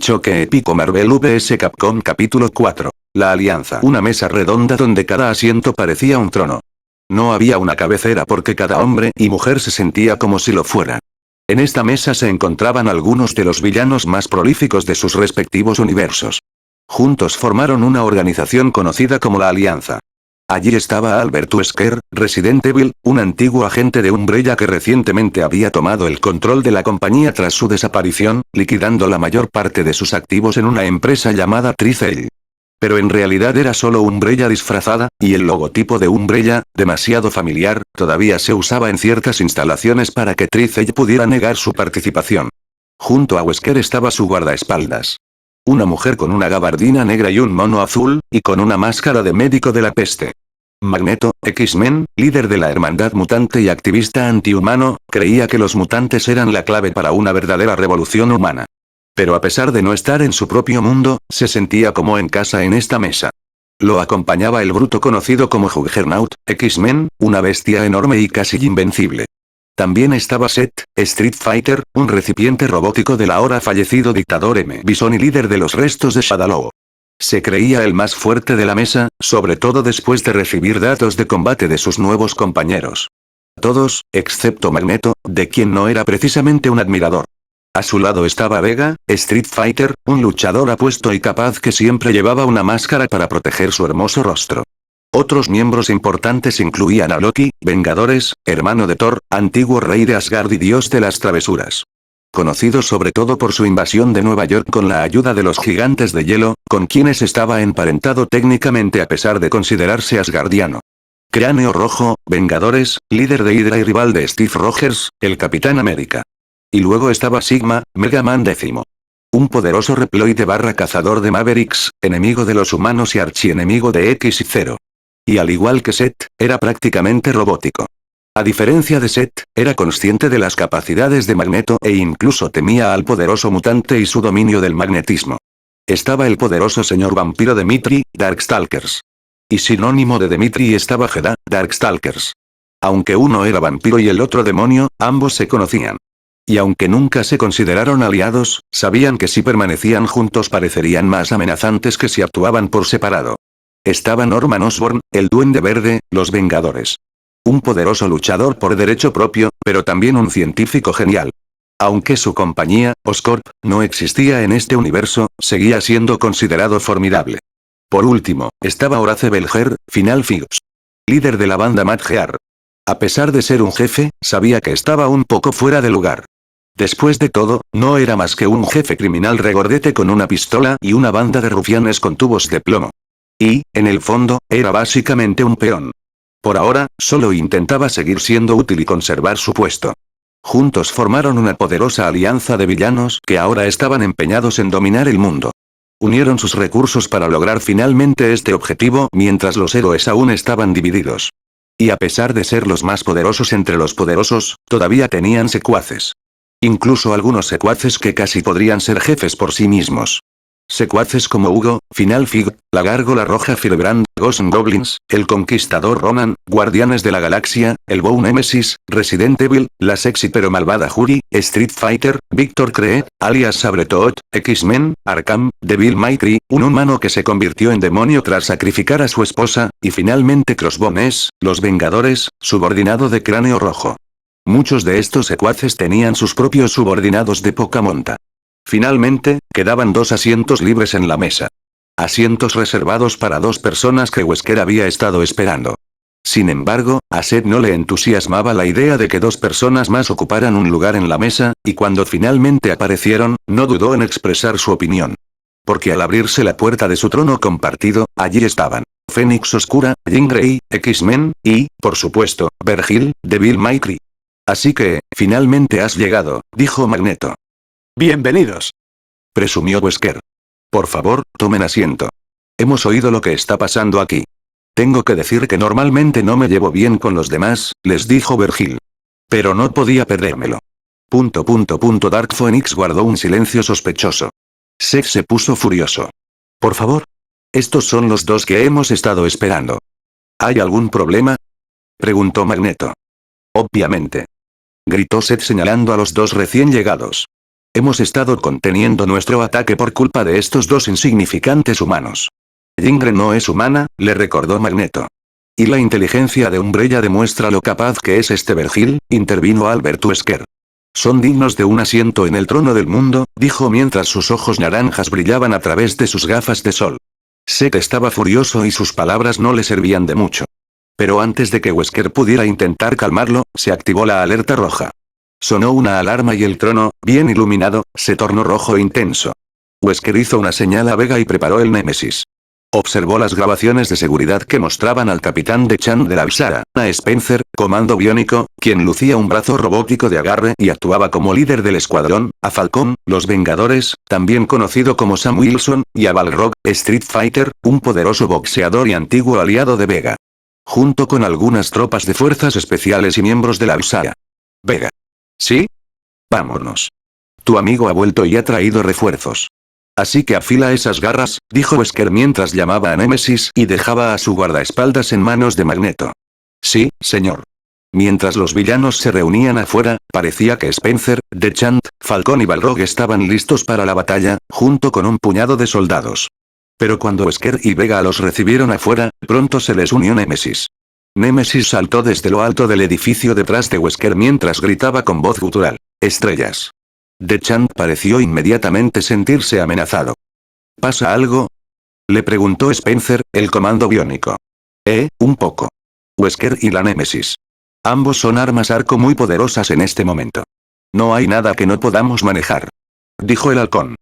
Choque épico Marvel vs Capcom Capítulo 4. La Alianza. Una mesa redonda donde cada asiento parecía un trono. No había una cabecera porque cada hombre y mujer se sentía como si lo fueran. En esta mesa se encontraban algunos de los villanos más prolíficos de sus respectivos universos. Juntos formaron una organización conocida como la Alianza. Allí estaba Albert Wesker, Resident Evil, un antiguo agente de Umbrella que recientemente había tomado el control de la compañía tras su desaparición, liquidando la mayor parte de sus activos en una empresa llamada Tricell. Pero en realidad era solo Umbrella disfrazada, y el logotipo de Umbrella, demasiado familiar, todavía se usaba en ciertas instalaciones para que Tricell pudiera negar su participación. Junto a Wesker estaba su guardaespaldas. Una mujer con una gabardina negra y un mono azul, y con una máscara de médico de la peste. Magneto, X-Men, líder de la hermandad mutante y activista antihumano, creía que los mutantes eran la clave para una verdadera revolución humana. Pero a pesar de no estar en su propio mundo, se sentía como en casa en esta mesa. Lo acompañaba el bruto conocido como Juggernaut, X-Men, una bestia enorme y casi invencible. También estaba Seth, Street Fighter, un recipiente robótico del ahora fallecido dictador M. Bison y líder de los restos de Shadaloo. Se creía el más fuerte de la mesa, sobre todo después de recibir datos de combate de sus nuevos compañeros. Todos, excepto Magneto, de quien no era precisamente un admirador. A su lado estaba Vega, Street Fighter, un luchador apuesto y capaz que siempre llevaba una máscara para proteger su hermoso rostro. Otros miembros importantes incluían a Loki, Vengadores, hermano de Thor, antiguo rey de Asgard y dios de las travesuras. Conocido sobre todo por su invasión de Nueva York con la ayuda de los gigantes de hielo, con quienes estaba emparentado técnicamente a pesar de considerarse asgardiano. Cráneo Rojo, Vengadores, líder de Hydra y rival de Steve Rogers, el Capitán América. Y luego estaba Sigma, Mega Man X. Un poderoso reploide barra cazador de Mavericks, enemigo de los humanos y archienemigo de X y Zero. Y al igual que Seth, era prácticamente robótico. A diferencia de Seth, era consciente de las capacidades de Magneto e incluso temía al poderoso mutante y su dominio del magnetismo. Estaba el poderoso señor vampiro Dimitri, Darkstalkers. Y sinónimo de Dimitri estaba Heda, Darkstalkers. Aunque uno era vampiro y el otro demonio, ambos se conocían. Y aunque nunca se consideraron aliados, sabían que si permanecían juntos parecerían más amenazantes que si actuaban por separado. Estaba Norman Osborn, el Duende Verde, los Vengadores. Un poderoso luchador por derecho propio, pero también un científico genial. Aunque su compañía, Oscorp, no existía en este universo, seguía siendo considerado formidable. Por último, estaba Horace Belger, Final Figus. Líder de la banda Mad Gear. A pesar de ser un jefe, sabía que estaba un poco fuera de lugar. Después de todo, no era más que un jefe criminal regordete con una pistola y una banda de rufianes con tubos de plomo. Y, en el fondo, era básicamente un peón. Por ahora, solo intentaba seguir siendo útil y conservar su puesto. Juntos formaron una poderosa alianza de villanos que ahora estaban empeñados en dominar el mundo. Unieron sus recursos para lograr finalmente este objetivo mientras los héroes aún estaban divididos. Y a pesar de ser los más poderosos entre los poderosos, todavía tenían secuaces. Incluso algunos secuaces que casi podrían ser jefes por sí mismos. Secuaces como Hugo, Final Fig, la Gárgola Roja Firebrand, Ghost Goblins, el Conquistador Ronan, Guardianes de la Galaxia, el Bow Nemesis, Resident Evil, la sexy pero malvada Jury, Street Fighter, Victor Cree, alias Sabretooth, X-Men, Arkham, Devil May Cry, un humano que se convirtió en demonio tras sacrificar a su esposa, y finalmente Crossbones, los Vengadores, subordinado de Cráneo Rojo. Muchos de estos secuaces tenían sus propios subordinados de poca monta. Finalmente, quedaban 2 asientos libres en la mesa. Asientos reservados para 2 personas que Wesker había estado esperando. Sin embargo, a Seth no le entusiasmaba la idea de que 2 personas más ocuparan un lugar en la mesa, y cuando finalmente aparecieron, no dudó en expresar su opinión. Porque al abrirse la puerta de su trono compartido, allí estaban Fénix Oscura, Jean Grey, X-Men, y, por supuesto, Vergil, Devil May Cry. Así que, finalmente has llegado, dijo Magneto. Bienvenidos, presumió Wesker. Por favor, tomen asiento. Hemos oído lo que está pasando aquí. Tengo que decir que normalmente no me llevo bien con los demás, les dijo Vergil. Pero no podía perdérmelo. Dark Phoenix guardó un silencio sospechoso. Seth se puso furioso. Por favor. Estos son los 2 que hemos estado esperando. ¿Hay algún problema? Preguntó Magneto. Obviamente. Gritó Seth señalando a los 2 recién llegados. Hemos estado conteniendo nuestro ataque por culpa de estos dos insignificantes humanos. Jingre no es humana, le recordó Magneto. Y la inteligencia de Umbrella demuestra lo capaz que es este Vergil, intervino Albert Wesker. Son dignos de un asiento en el trono del mundo, dijo mientras sus ojos naranjas brillaban a través de sus gafas de sol. Sé que estaba furioso y sus palabras no le servían de mucho. Pero antes de que Wesker pudiera intentar calmarlo, se activó la alerta roja. Sonó una alarma y el trono, bien iluminado, se tornó rojo e intenso. Wesker hizo una señal a Vega y preparó el Némesis. Observó las grabaciones de seguridad que mostraban al capitán de Chan de la Visara, a Spencer, comando biónico, quien lucía un brazo robótico de agarre y actuaba como líder del escuadrón, a Falcón, los Vengadores, también conocido como Sam Wilson, y a Balrog, Street Fighter, un poderoso boxeador y antiguo aliado de Vega. Junto con algunas tropas de fuerzas especiales y miembros de la Visara. Vega. ¿Sí? Vámonos. Tu amigo ha vuelto y ha traído refuerzos. Así que afila esas garras, dijo Wesker mientras llamaba a Némesis y dejaba a su guardaespaldas en manos de Magneto. Sí, señor. Mientras los villanos se reunían afuera, parecía que Spencer, Dechant, Falcón y Balrog estaban listos para la batalla, junto con un puñado de soldados. Pero cuando Wesker y Vega los recibieron afuera, pronto se les unió Némesis. Némesis saltó desde lo alto del edificio detrás de Wesker mientras gritaba con voz gutural. ¡Estrellas! Dechant pareció inmediatamente sentirse amenazado. ¿Pasa algo? Le preguntó Spencer, el comando biónico. Un poco. Wesker y la Némesis. Ambos son armas arco muy poderosas en este momento. No hay nada que no podamos manejar. Dijo el halcón.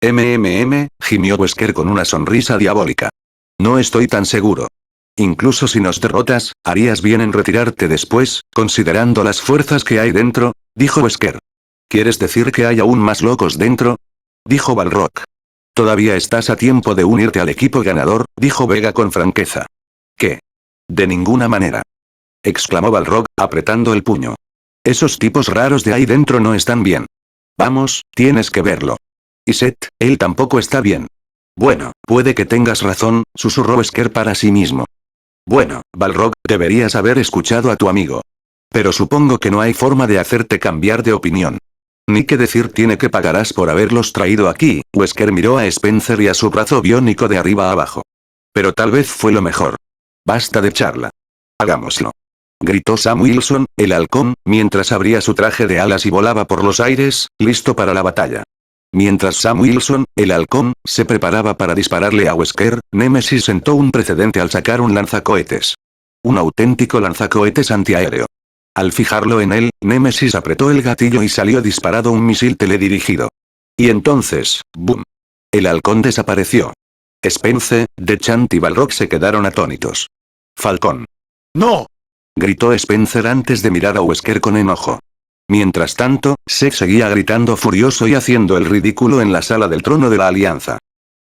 Gimió Wesker con una sonrisa diabólica. No estoy tan seguro. Incluso si nos derrotas, harías bien en retirarte después, considerando las fuerzas que hay dentro, dijo Wesker. ¿Quieres decir que hay aún más locos dentro? Dijo Balrog. Todavía estás a tiempo de unirte al equipo ganador, dijo Vega con franqueza. ¿Qué? De ninguna manera. Exclamó Balrog, apretando el puño. Esos tipos raros de ahí dentro no están bien. Vamos, tienes que verlo. Y Seth, él tampoco está bien. Bueno, puede que tengas razón, susurró Wesker para sí mismo. Bueno, Balrog, deberías haber escuchado a tu amigo. Pero supongo que no hay forma de hacerte cambiar de opinión. Ni qué decir tiene que pagarás por haberlos traído aquí. Wesker miró a Spencer y a su brazo biónico de arriba a abajo. Pero tal vez fue lo mejor. Basta de charla. Hagámoslo. Gritó Sam Wilson, el halcón, mientras abría su traje de alas y volaba por los aires, listo para la batalla. Mientras Sam Wilson, el halcón, se preparaba para dispararle a Wesker, Némesis sentó un precedente al sacar un lanzacohetes. Un auténtico lanzacohetes antiaéreo. Al fijarlo en él, Némesis apretó el gatillo y salió disparado un misil teledirigido. Y entonces, ¡boom! El halcón desapareció. Spencer, Dechant y Balrog se quedaron atónitos. Falcón. ¡No! Gritó Spencer antes de mirar a Wesker con enojo. Mientras tanto, Seth seguía gritando furioso y haciendo el ridículo en la sala del trono de la Alianza.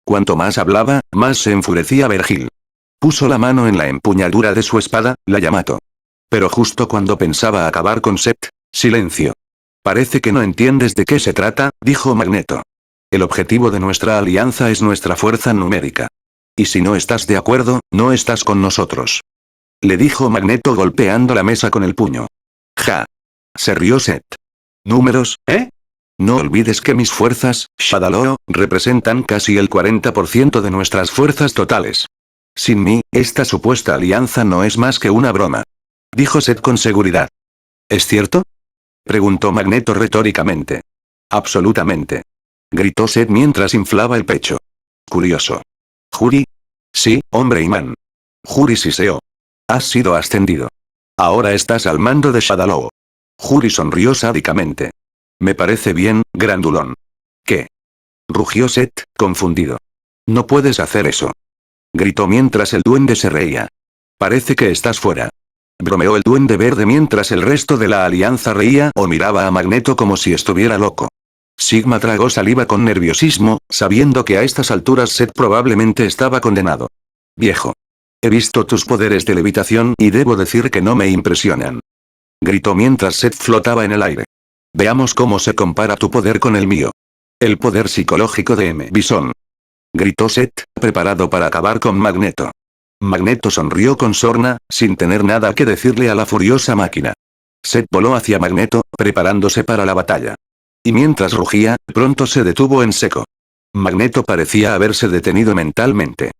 Cuanto más hablaba, más se enfurecía Vergil. Puso la mano en la empuñadura de su espada, la Yamato. Pero justo cuando pensaba acabar con Seth, silencio. Parece que no entiendes de qué se trata, dijo Magneto. El objetivo de nuestra alianza es nuestra fuerza numérica. Y si no estás de acuerdo, no estás con nosotros. Le dijo Magneto golpeando la mesa con el puño. Ja. Se rió Seth. ¿Números, No olvides que mis fuerzas, Shadaloo, representan casi el 40% de nuestras fuerzas totales. Sin mí, esta supuesta alianza no es más que una broma. Dijo Seth con seguridad. ¿Es cierto? Preguntó Magneto retóricamente. Absolutamente. Gritó Seth mientras inflaba el pecho. Curioso. ¿Juri? Sí, hombre imán. Juri Siseo. Has sido ascendido. Ahora estás al mando de Shadaloo. Juri sonrió sádicamente. Me parece bien, grandulón. ¿Qué? Rugió Seth, confundido. No puedes hacer eso. Gritó mientras el duende se reía. Parece que estás fuera. Bromeó el duende verde mientras el resto de la alianza reía o miraba a Magneto como si estuviera loco. Sigma tragó saliva con nerviosismo, sabiendo que a estas alturas Seth probablemente estaba condenado. Viejo. He visto tus poderes de levitación y debo decir que no me impresionan. Gritó mientras Seth flotaba en el aire. Veamos cómo se compara tu poder con el mío. El poder psicológico de M. Bison. Gritó Seth, preparado para acabar con Magneto. Magneto sonrió con sorna, sin tener nada que decirle a la furiosa máquina. Seth voló hacia Magneto, preparándose para la batalla. Y mientras rugía, pronto se detuvo en seco. Magneto parecía haberse detenido mentalmente.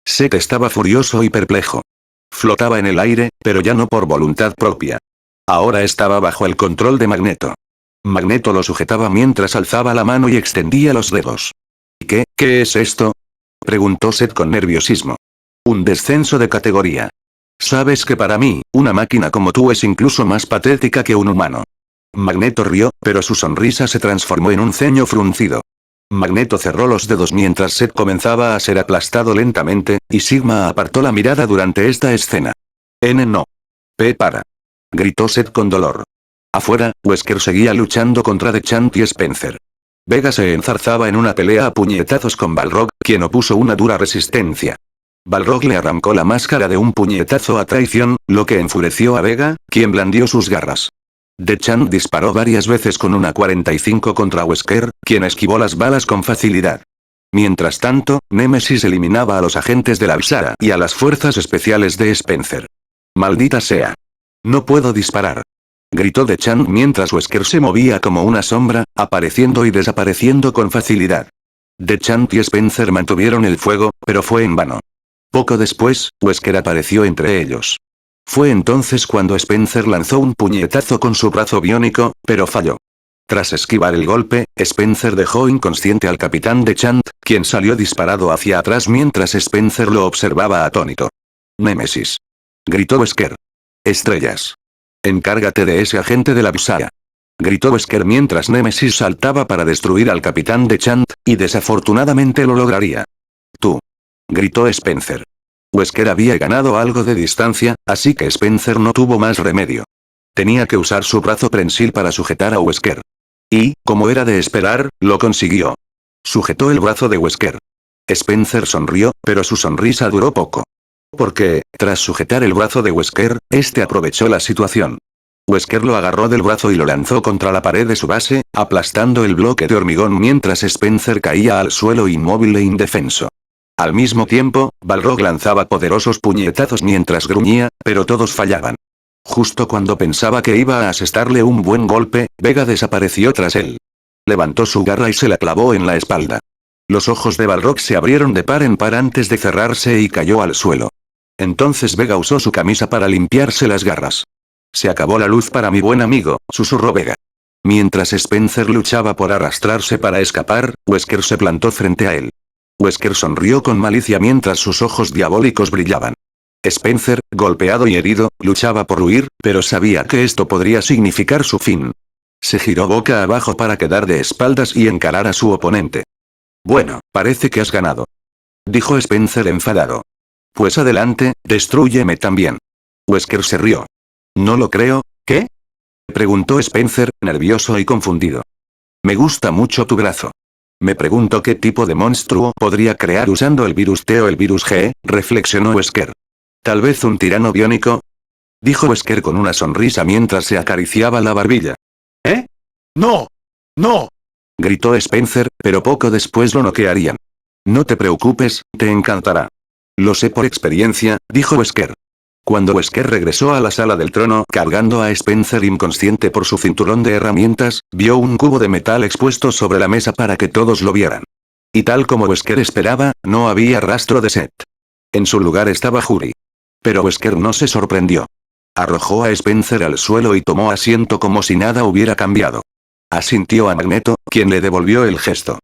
Zed estaba furioso y perplejo. Flotaba en el aire, pero ya no por voluntad propia. Ahora estaba bajo el control de Magneto. Magneto lo sujetaba mientras alzaba la mano y extendía los dedos. ¿Qué es esto?, preguntó Zed con nerviosismo. Un descenso de categoría. Sabes que para mí, una máquina como tú es incluso más patética que un humano. Magneto rió, pero su sonrisa se transformó en un ceño fruncido. Magneto cerró los dedos mientras Zed comenzaba a ser aplastado lentamente, y Sigma apartó la mirada durante esta escena. No. Para. Gritó Zed con dolor. Afuera, Wesker seguía luchando contra Dechant y Spencer. Vega se enzarzaba en una pelea a puñetazos con Balrog, quien opuso una dura resistencia. Balrog le arrancó la máscara de un puñetazo a traición, lo que enfureció a Vega, quien blandió sus garras. Dechant disparó varias veces con una 45 contra Wesker, quien esquivó las balas con facilidad. Mientras tanto, Némesis eliminaba a los agentes de la Visara y a las fuerzas especiales de Spencer. ¡Maldita sea! No puedo disparar. Gritó Dechant mientras Wesker se movía como una sombra, apareciendo y desapareciendo con facilidad. Dechant y Spencer mantuvieron el fuego, pero fue en vano. Poco después, Wesker apareció entre ellos. Fue entonces cuando Spencer lanzó un puñetazo con su brazo biónico, pero falló. Tras esquivar el golpe, Spencer dejó inconsciente al capitán Dechant, quien salió disparado hacia atrás mientras Spencer lo observaba atónito. Némesis. Gritó Wesker. Estrellas. Encárgate de ese agente de la Visaya. Gritó Wesker mientras Némesis saltaba para destruir al capitán Dechant, y desafortunadamente lo lograría. Tú. Gritó Spencer. Wesker había ganado algo de distancia, así que Spencer no tuvo más remedio. Tenía que usar su brazo prensil para sujetar a Wesker. Y, como era de esperar, lo consiguió. Sujetó el brazo de Wesker. Spencer sonrió, pero su sonrisa duró poco. Porque, tras sujetar el brazo de Wesker, este aprovechó la situación. Wesker lo agarró del brazo y lo lanzó contra la pared de su base, aplastando el bloque de hormigón mientras Spencer caía al suelo inmóvil e indefenso. Al mismo tiempo, Balrog lanzaba poderosos puñetazos mientras gruñía, pero todos fallaban. Justo cuando pensaba que iba a asestarle un buen golpe, Vega desapareció tras él. Levantó su garra y se la clavó en la espalda. Los ojos de Balrog se abrieron de par en par antes de cerrarse y cayó al suelo. Entonces Vega usó su camisa para limpiarse las garras. Se acabó la luz para mi buen amigo, susurró Vega. Mientras Spencer luchaba por arrastrarse para escapar, Wesker se plantó frente a él. Wesker sonrió con malicia mientras sus ojos diabólicos brillaban. Spencer, golpeado y herido, luchaba por huir, pero sabía que esto podría significar su fin. Se giró boca abajo para quedar de espaldas y encarar a su oponente. Bueno, parece que has ganado. Dijo Spencer enfadado. Pues adelante, destrúyeme también. Wesker se rió. No lo creo, ¿qué? Preguntó Spencer, nervioso y confundido. Me gusta mucho tu brazo. Me pregunto qué tipo de monstruo podría crear usando el virus T o el virus G, reflexionó Wesker. Tal vez un tirano biónico, dijo Wesker con una sonrisa mientras se acariciaba la barbilla. ¿Eh? ¡No! ¡No! Gritó Spencer, pero poco después lo noquearían. No te preocupes, te encantará. Lo sé por experiencia, dijo Wesker. Cuando Wesker regresó a la sala del trono cargando a Spencer inconsciente por su cinturón de herramientas, vio un cubo de metal expuesto sobre la mesa para que todos lo vieran. Y tal como Wesker esperaba, no había rastro de Zed. En su lugar estaba Juri. Pero Wesker no se sorprendió. Arrojó a Spencer al suelo y tomó asiento como si nada hubiera cambiado. Asintió a Magneto, quien le devolvió el gesto.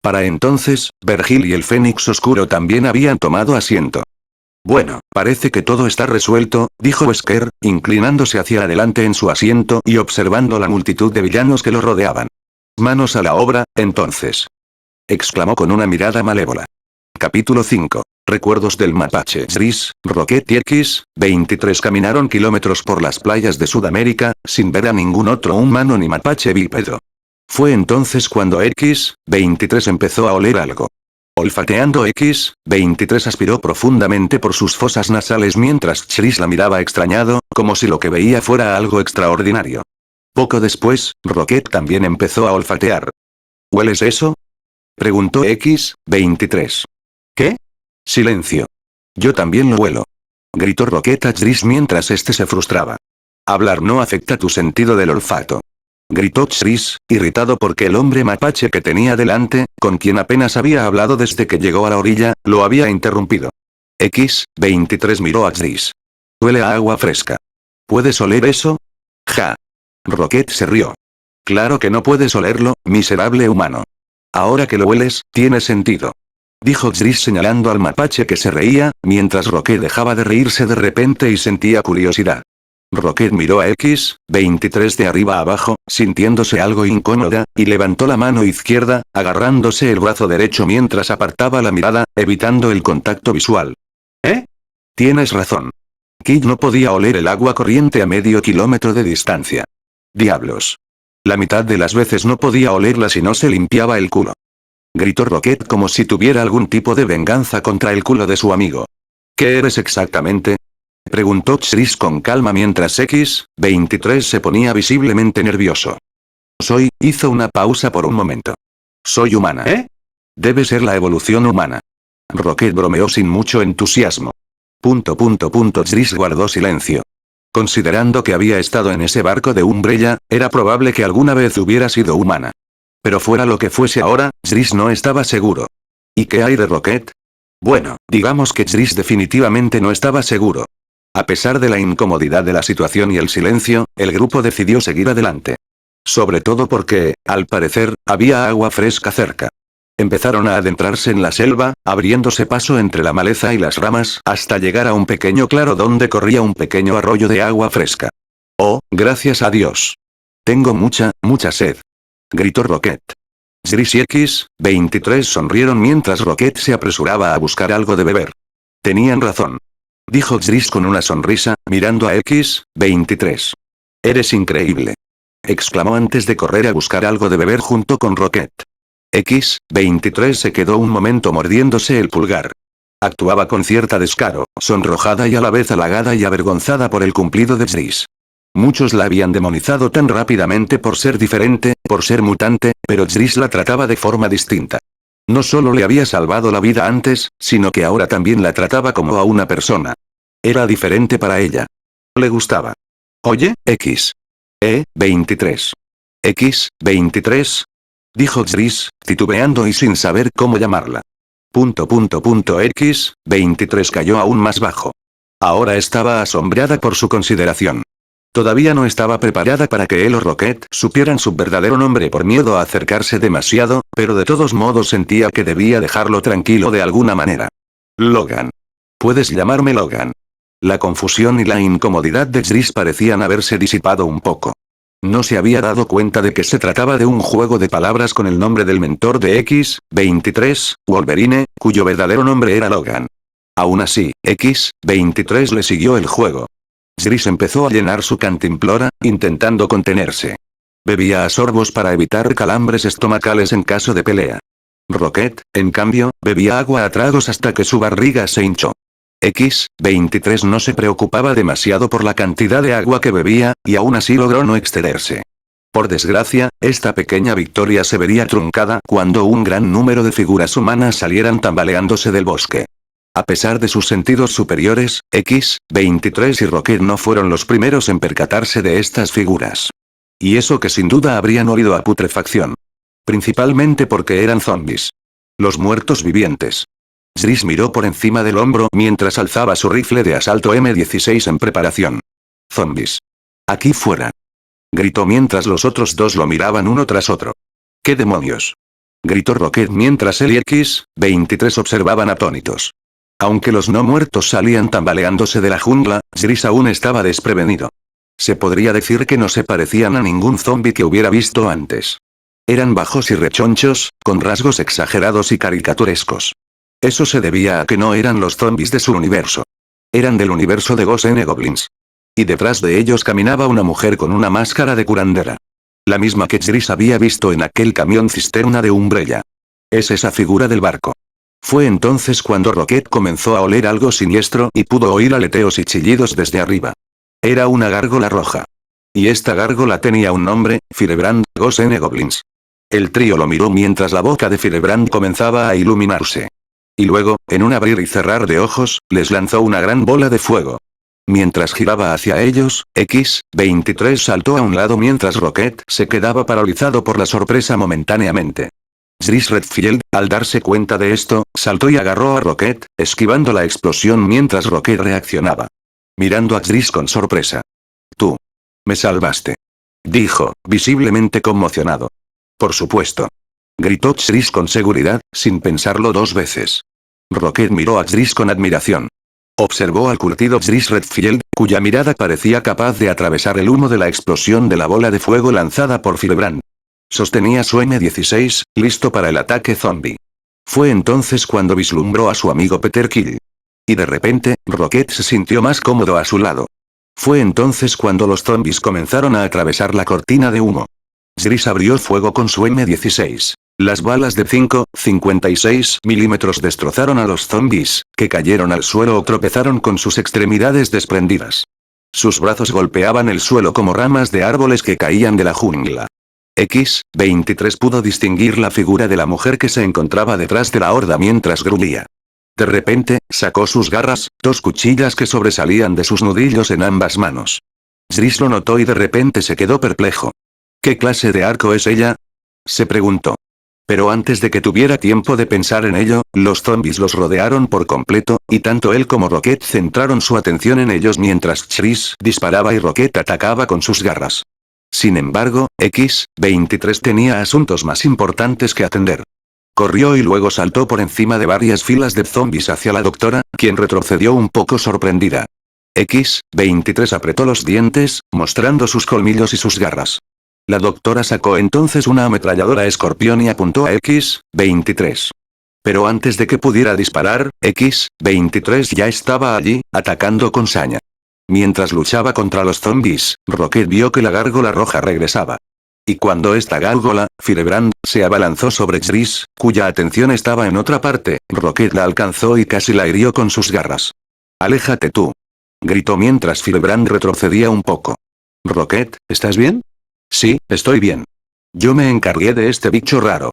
Para entonces, Vergil y el Fénix Oscuro también habían tomado asiento. Bueno, parece que todo está resuelto, dijo Wesker, inclinándose hacia adelante en su asiento y observando la multitud de villanos que lo rodeaban. Manos a la obra, entonces. Exclamó con una mirada malévola. Capítulo 5. Recuerdos del mapache gris. Rocket y X-23 caminaron kilómetros por las playas de Sudamérica, sin ver a ningún otro humano ni mapache bípedo. Fue entonces cuando X-23 empezó a oler algo. Olfateando X-23 aspiró profundamente por sus fosas nasales mientras Chris la miraba extrañado, como si lo que veía fuera algo extraordinario. Poco después, Rocket también empezó a olfatear. ¿Hueles eso?, preguntó X-23. ¿Qué? Silencio. Yo también lo huelo. Gritó Rocket a Chris mientras este se frustraba. Hablar no afecta tu sentido del olfato. Gritó Chris, irritado porque el hombre mapache que tenía delante, con quien apenas había hablado desde que llegó a la orilla, lo había interrumpido. X-23 miró a Chris. Huele a agua fresca. ¿Puedes oler eso? Ja. Rocket se rió. Claro que no puedes olerlo, miserable humano. Ahora que lo hueles, tiene sentido. Dijo Chris señalando al mapache que se reía, mientras Rocket dejaba de reírse de repente y sentía curiosidad. Rocket miró a X-23 de arriba a abajo, sintiéndose algo incómoda, y levantó la mano izquierda, agarrándose el brazo derecho mientras apartaba la mirada, evitando el contacto visual. ¿Eh? Tienes razón. Kid no podía oler el agua corriente a medio kilómetro de distancia. Diablos. La mitad de las veces no podía olerla si no se limpiaba el culo. Gritó Rocket como si tuviera algún tipo de venganza contra el culo de su amigo. ¿Qué eres exactamente? Preguntó Chris con calma mientras X-23 se ponía visiblemente nervioso. Hizo una pausa por un momento. Soy humana. ¿Eh? Debe ser la evolución humana. Rocket bromeó sin mucho entusiasmo. Chris guardó silencio. Considerando que había estado en ese barco de Umbrella, era probable que alguna vez hubiera sido humana. Pero fuera lo que fuese ahora, Chris no estaba seguro. ¿Y qué hay de Rocket? Bueno, digamos que Chris definitivamente no estaba seguro. A pesar de la incomodidad de la situación y el silencio, el grupo decidió seguir adelante. Sobre todo porque, al parecer, había agua fresca cerca. Empezaron a adentrarse en la selva, abriéndose paso entre la maleza y las ramas, hasta llegar a un pequeño claro donde corría un pequeño arroyo de agua fresca. Oh, gracias a Dios. Tengo mucha sed. Gritó Rocket. Chris y X-23 sonrieron mientras Rocket se apresuraba a buscar algo de beber. Tenían razón. Dijo Chris con una sonrisa, mirando a X-23. Eres increíble. Exclamó antes de correr a buscar algo de beber junto con Rocket. X-23 se quedó un momento mordiéndose el pulgar. Actuaba con cierta descaro, sonrojada y a la vez halagada y avergonzada por el cumplido de Chris. Muchos la habían demonizado tan rápidamente por ser diferente, por ser mutante, pero Chris la trataba de forma distinta. No solo le había salvado la vida antes, sino que ahora también la trataba como a una persona. Era diferente para ella. Le gustaba. Oye, X-23. X-23. Dijo Chris, titubeando y sin saber cómo llamarla. X-23 cayó aún más bajo. Ahora estaba asombrada por su consideración. Todavía no estaba preparada para que él o Rocket supieran su verdadero nombre por miedo a acercarse demasiado, pero de todos modos sentía que debía dejarlo tranquilo de alguna manera. Logan. Puedes llamarme Logan. La confusión y la incomodidad de Chris parecían haberse disipado un poco. No se había dado cuenta de que se trataba de un juego de palabras con el nombre del mentor de X-23, Wolverine, cuyo verdadero nombre era Logan. Aún así, X-23 le siguió el juego. Chris empezó a llenar su cantimplora, intentando contenerse. Bebía a sorbos para evitar calambres estomacales en caso de pelea. Rocket, en cambio, bebía agua a tragos hasta que su barriga se hinchó. X-23 no se preocupaba demasiado por la cantidad de agua que bebía, y aún así logró no excederse. Por desgracia, esta pequeña victoria se vería truncada cuando un gran número de figuras humanas salieran tambaleándose del bosque. A pesar de sus sentidos superiores, X-23 y Rocket no fueron los primeros en percatarse de estas figuras. Y eso que sin duda habrían olido a putrefacción. Principalmente porque eran zombies. Los muertos vivientes. Chris miró por encima del hombro mientras alzaba su rifle de asalto M16 en preparación. Zombies. Aquí fuera. Gritó mientras los otros dos lo miraban uno tras otro. ¿Qué demonios? Gritó Rocket mientras él y X-23 observaban atónitos. Aunque los no muertos salían tambaleándose de la jungla, Chris aún estaba desprevenido. Se podría decir que no se parecían a ningún zombi que hubiera visto antes. Eran bajos y rechonchos, con rasgos exagerados y caricaturescos. Eso se debía a que no eran los zombis de su universo. Eran del universo de Ghosts and Goblins. Y detrás de ellos caminaba una mujer con una máscara de curandera. La misma que Chris había visto en aquel camión cisterna de Umbrella. Es esa figura del barco. Fue entonces cuando Rocket comenzó a oler algo siniestro y pudo oír aleteos y chillidos desde arriba. Era una gárgola roja. Y esta gárgola tenía un nombre, Firebrand, Ghosts and Goblins. El trío lo miró mientras la boca de Firebrand comenzaba a iluminarse. Y luego, en un abrir y cerrar de ojos, les lanzó una gran bola de fuego. Mientras giraba hacia ellos, X-23 saltó a un lado mientras Rocket se quedaba paralizado por la sorpresa momentáneamente. Chris Redfield, al darse cuenta de esto, saltó y agarró a Rocket, esquivando la explosión mientras Rocket reaccionaba. Mirando a Chris con sorpresa. «Tú. Me salvaste», dijo, visiblemente conmocionado. «Por supuesto», gritó Chris con seguridad, sin pensarlo dos veces. Rocket miró a Chris con admiración. Observó al curtido Chris Redfield, cuya mirada parecía capaz de atravesar el humo de la explosión de la bola de fuego lanzada por Firebrand. Sostenía su M16, listo para el ataque zombie. Fue entonces cuando vislumbró a su amigo Peter Quill. Y de repente, Rocket se sintió más cómodo a su lado. Fue entonces cuando los zombies comenzaron a atravesar la cortina de humo. Chris abrió fuego con su M16. Las balas de 5,56 milímetros destrozaron a los zombies, que cayeron al suelo o tropezaron con sus extremidades desprendidas. Sus brazos golpeaban el suelo como ramas de árboles que caían de la jungla. X-23 pudo distinguir la figura de la mujer que se encontraba detrás de la horda mientras gruñía. De repente, sacó sus garras, dos cuchillas que sobresalían de sus nudillos en ambas manos. Chris lo notó y de repente se quedó perplejo. ¿Qué clase de arco es ella?, se preguntó. Pero antes de que tuviera tiempo de pensar en ello, los zombies los rodearon por completo, y tanto él como Rocket centraron su atención en ellos mientras Chris disparaba y Rocket atacaba con sus garras. Sin embargo, X-23 tenía asuntos más importantes que atender. Corrió y luego saltó por encima de varias filas de zombies hacia la doctora, quien retrocedió un poco sorprendida. X-23 apretó los dientes, mostrando sus colmillos y sus garras. La doctora sacó entonces una ametralladora escorpión y apuntó a X-23. Pero antes de que pudiera disparar, X-23 ya estaba allí, atacando con saña. Mientras luchaba contra los zombies, Rocket vio que la gárgola roja regresaba. Y cuando esta gárgola, Firebrand, se abalanzó sobre Chris, cuya atención estaba en otra parte, Rocket la alcanzó y casi la hirió con sus garras. «Aléjate tú», gritó mientras Firebrand retrocedía un poco. «Rocket, ¿estás bien?» «Sí, estoy bien. Yo me encargué de este bicho raro.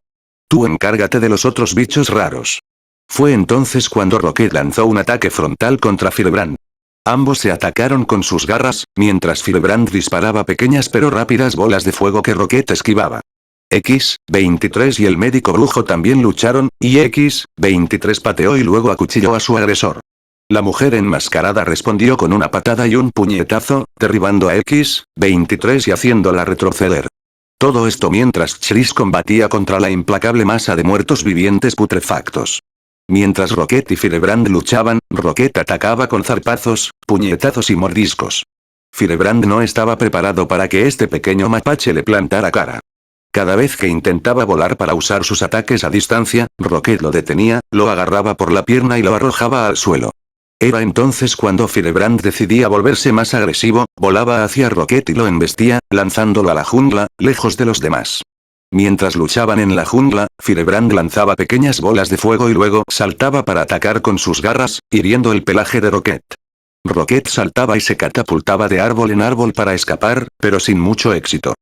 Tú encárgate de los otros bichos raros». Fue entonces cuando Rocket lanzó un ataque frontal contra Firebrand. Ambos se atacaron con sus garras, mientras Firebrand disparaba pequeñas pero rápidas bolas de fuego que Rocket esquivaba. X-23 y el médico brujo también lucharon, y X-23 pateó y luego acuchilló a su agresor. La mujer enmascarada respondió con una patada y un puñetazo, derribando a X-23 y haciéndola retroceder. Todo esto mientras Chris combatía contra la implacable masa de muertos vivientes putrefactos. Mientras Rocket y Firebrand luchaban, Rocket atacaba con zarpazos, puñetazos y mordiscos. Firebrand no estaba preparado para que este pequeño mapache le plantara cara. Cada vez que intentaba volar para usar sus ataques a distancia, Rocket lo detenía, lo agarraba por la pierna y lo arrojaba al suelo. Era entonces cuando Firebrand decidía volverse más agresivo, volaba hacia Rocket y lo embestía, lanzándolo a la jungla, lejos de los demás. Mientras luchaban en la jungla, Firebrand lanzaba pequeñas bolas de fuego y luego saltaba para atacar con sus garras, hiriendo el pelaje de Rocket. Rocket saltaba y se catapultaba de árbol en árbol para escapar, pero sin mucho éxito.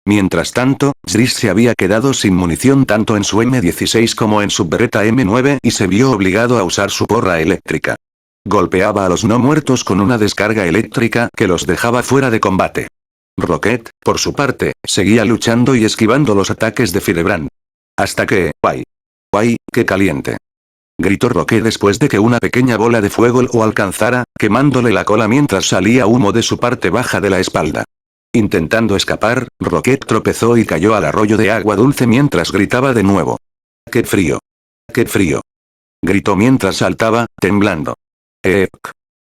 Mientras tanto, Chris se había quedado sin munición tanto en su M16 como en su Beretta M9 y se vio obligado a usar su porra eléctrica. Golpeaba a los no muertos con una descarga eléctrica que los dejaba fuera de combate. Rocket, por su parte, seguía luchando y esquivando los ataques de Firebrand. Hasta que, ¡ay! ¡Ay, qué caliente!, gritó Rocket después de que una pequeña bola de fuego lo alcanzara, quemándole la cola mientras salía humo de su parte baja de la espalda. Intentando escapar, Rocket tropezó y cayó al arroyo de agua dulce mientras gritaba de nuevo. ¡Qué frío! ¡Qué frío!, gritó mientras saltaba, temblando.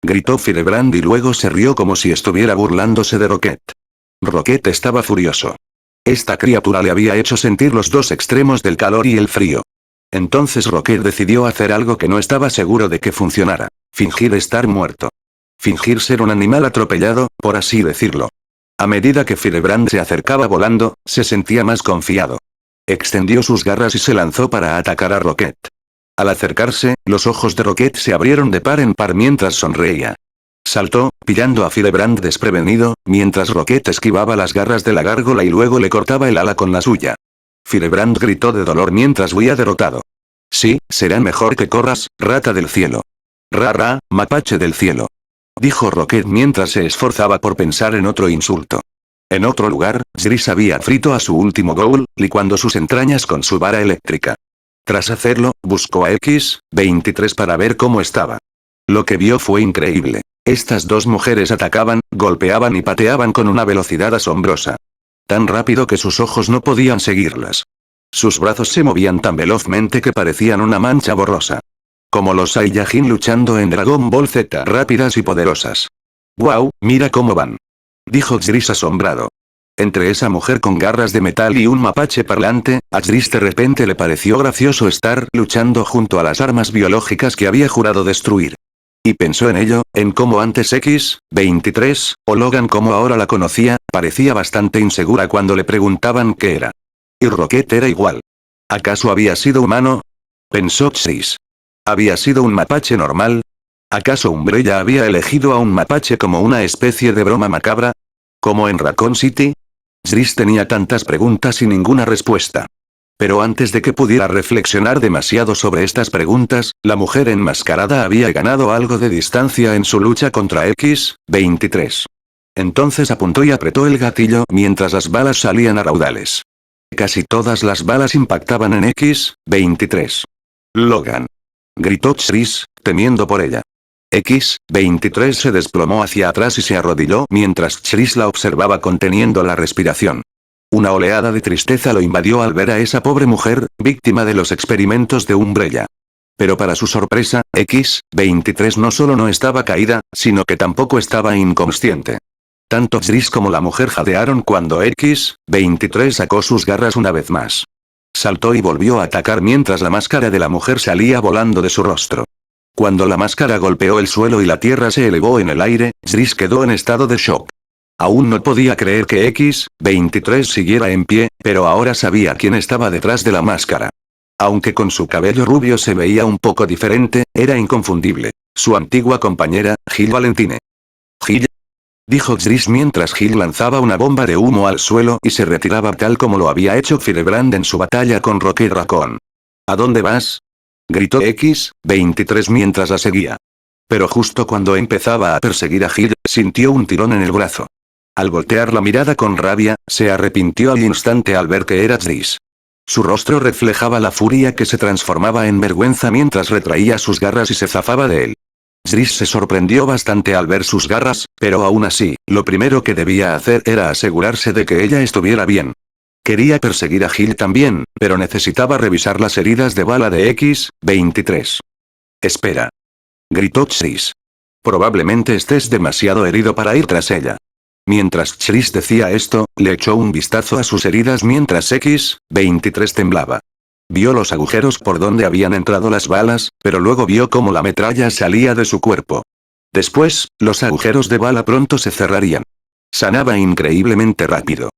Gritó Firebrand y luego se rió como si estuviera burlándose de Rocket. Rocket estaba furioso. Esta criatura le había hecho sentir los dos extremos del calor y el frío. Entonces Rocket decidió hacer algo que no estaba seguro de que funcionara: fingir estar muerto. Fingir ser un animal atropellado, por así decirlo. A medida que Firebrand se acercaba volando, se sentía más confiado. Extendió sus garras y se lanzó para atacar a Rocket. Al acercarse, los ojos de Rocket se abrieron de par en par mientras sonreía. Saltó, pillando a Firebrand desprevenido, mientras Rocket esquivaba las garras de la gárgola y luego le cortaba el ala con la suya. Firebrand gritó de dolor mientras huía derrotado. Sí, será mejor que corras, rata del cielo. Ra, mapache del cielo. dijo Rocket mientras se esforzaba por pensar en otro insulto. En otro lugar, Jris había frito a su último ghoul, licuando sus entrañas con su vara eléctrica. Tras hacerlo, buscó a X-23 para ver cómo estaba. Lo que vio fue increíble. Estas dos mujeres atacaban, golpeaban y pateaban con una velocidad asombrosa. Tan rápido que sus ojos no podían seguirlas. Sus brazos se movían tan velozmente que parecían una mancha borrosa. Como los Saiyajin luchando en Dragon Ball Z, rápidas y poderosas. «¡Guau, mira cómo van!», dijo Jris asombrado. Entre esa mujer con garras de metal y un mapache parlante, a Jris de repente le pareció gracioso estar luchando junto a las armas biológicas que había jurado destruir. Y pensó en ello, en cómo antes X-23, o Logan como ahora la conocía, parecía bastante insegura cuando le preguntaban qué era. Y Rocket era igual. ¿Acaso había sido humano?, pensó Jris. ¿Había sido un mapache normal? ¿Acaso Umbrella había elegido a un mapache como una especie de broma macabra? ¿Como en Raccoon City? Jris tenía tantas preguntas y ninguna respuesta. Pero antes de que pudiera reflexionar demasiado sobre estas preguntas, la mujer enmascarada había ganado algo de distancia en su lucha contra X-23. Entonces apuntó y apretó el gatillo mientras las balas salían a raudales. Casi todas las balas impactaban en X-23. «Logan», gritó Jris, temiendo por ella. X-23 se desplomó hacia atrás y se arrodilló mientras Jris la observaba conteniendo la respiración. Una oleada de tristeza lo invadió al ver a esa pobre mujer, víctima de los experimentos de Umbrella. Pero para su sorpresa, X-23 no solo no estaba caída, sino que tampoco estaba inconsciente. Tanto Jris como la mujer jadearon cuando X-23 sacó sus garras una vez más. Saltó y volvió a atacar mientras la máscara de la mujer salía volando de su rostro. Cuando la máscara golpeó el suelo y la tierra se elevó en el aire, Jris quedó en estado de shock. Aún no podía creer que X-23 siguiera en pie, pero ahora sabía quién estaba detrás de la máscara. Aunque con su cabello rubio se veía un poco diferente, era inconfundible. Su antigua compañera, Jill Valentine. «¿Jill?», dijo Jris mientras Jill lanzaba una bomba de humo al suelo y se retiraba tal como lo había hecho Firebrand en su batalla con Rocket Raccoon. «¿A dónde vas?», gritó X-23 mientras la seguía. Pero justo cuando empezaba a perseguir a Jill, sintió un tirón en el brazo. Al voltear la mirada con rabia, se arrepintió al instante al ver que era Jris. Su rostro reflejaba la furia que se transformaba en vergüenza mientras retraía sus garras y se zafaba de él. Jris se sorprendió bastante al ver sus garras, pero aún así, lo primero que debía hacer era asegurarse de que ella estuviera bien. Quería perseguir a Jill también, pero necesitaba revisar las heridas de bala de X-23. «Espera», gritó Jris. «Probablemente estés demasiado herido para ir tras ella». Mientras Jris decía esto, le echó un vistazo a sus heridas mientras X-23 temblaba. Vio los agujeros por donde habían entrado las balas, pero luego vio cómo la metralla salía de su cuerpo. Después, los agujeros de bala pronto se cerrarían. Sanaba increíblemente rápido.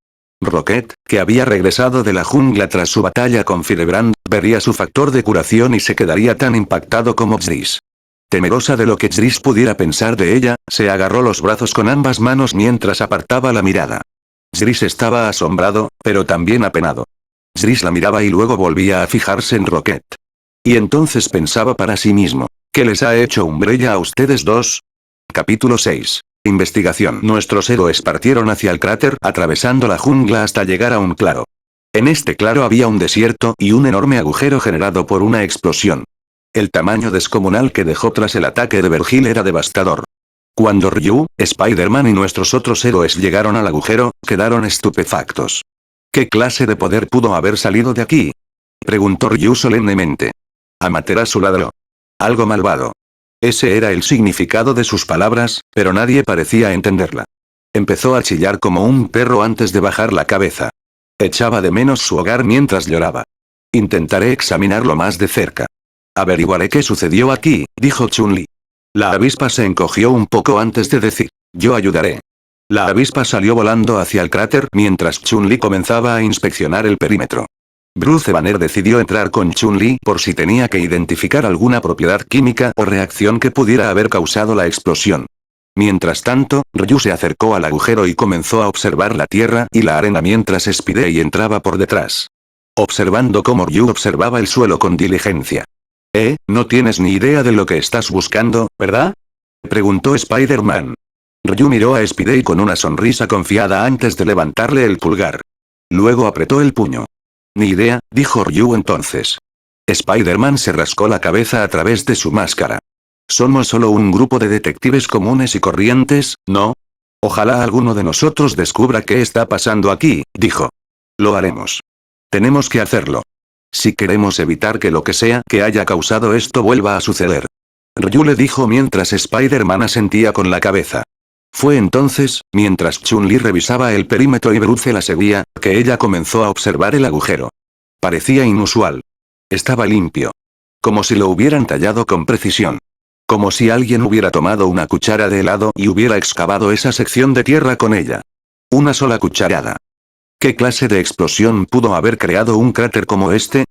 Rocket, que había regresado de la jungla tras su batalla con Firebrand, vería su factor de curación y se quedaría tan impactado como Jris. Temerosa de lo que Jris pudiera pensar de ella, se agarró los brazos con ambas manos mientras apartaba la mirada. Jris estaba asombrado, pero también apenado. Jris la miraba y luego volvía a fijarse en Rocket. Y entonces pensaba para sí mismo, ¿qué les ha hecho Umbrella a ustedes dos? Capítulo 6. Investigación. Nuestros héroes partieron hacia el cráter atravesando la jungla hasta llegar a un claro. En este claro había un desierto y un enorme agujero generado por una explosión. El tamaño descomunal que dejó tras el ataque de Vergil era devastador. Cuando Ryu, Spider-Man y nuestros otros héroes llegaron al agujero, quedaron estupefactos. ¿Qué clase de poder pudo haber salido de aquí?, preguntó Ryu solemnemente. Amaterasu ladró. Algo malvado. Ese era el significado de sus palabras, pero nadie parecía entenderla. Empezó a chillar como un perro antes de bajar la cabeza. Echaba de menos su hogar mientras lloraba. Intentaré examinarlo más de cerca. Averiguaré qué sucedió aquí, dijo Chun-Li. La avispa se encogió un poco antes de decir, yo ayudaré. La avispa salió volando hacia el cráter mientras Chun-Li comenzaba a inspeccionar el perímetro. Bruce Banner decidió entrar con Chun-Li por si tenía que identificar alguna propiedad química o reacción que pudiera haber causado la explosión. Mientras tanto, Ryu se acercó al agujero y comenzó a observar la tierra y la arena mientras Spidey entraba por detrás. Observando cómo Ryu observaba el suelo con diligencia. No tienes ni idea de lo que estás buscando, ¿verdad? Preguntó Spider-Man. Ryu miró a Spidey con una sonrisa confiada antes de levantarle el pulgar. Luego apretó el puño. Ni idea, dijo Ryu entonces. Spider-Man se rascó la cabeza a través de su máscara. Somos solo un grupo de detectives comunes y corrientes, ¿no? Ojalá alguno de nosotros descubra qué está pasando aquí, dijo. Lo haremos. Tenemos que hacerlo. Si queremos evitar que lo que sea que haya causado esto vuelva a suceder. Ryu le dijo mientras Spider-Man asentía con la cabeza. Fue entonces, mientras Chun-Li revisaba el perímetro y Bruce la seguía, que ella comenzó a observar el agujero. Parecía inusual. Estaba limpio. Como si lo hubieran tallado con precisión. Como si alguien hubiera tomado una cuchara de helado y hubiera excavado esa sección de tierra con ella. Una sola cucharada. ¿Qué clase de explosión pudo haber creado un cráter como este?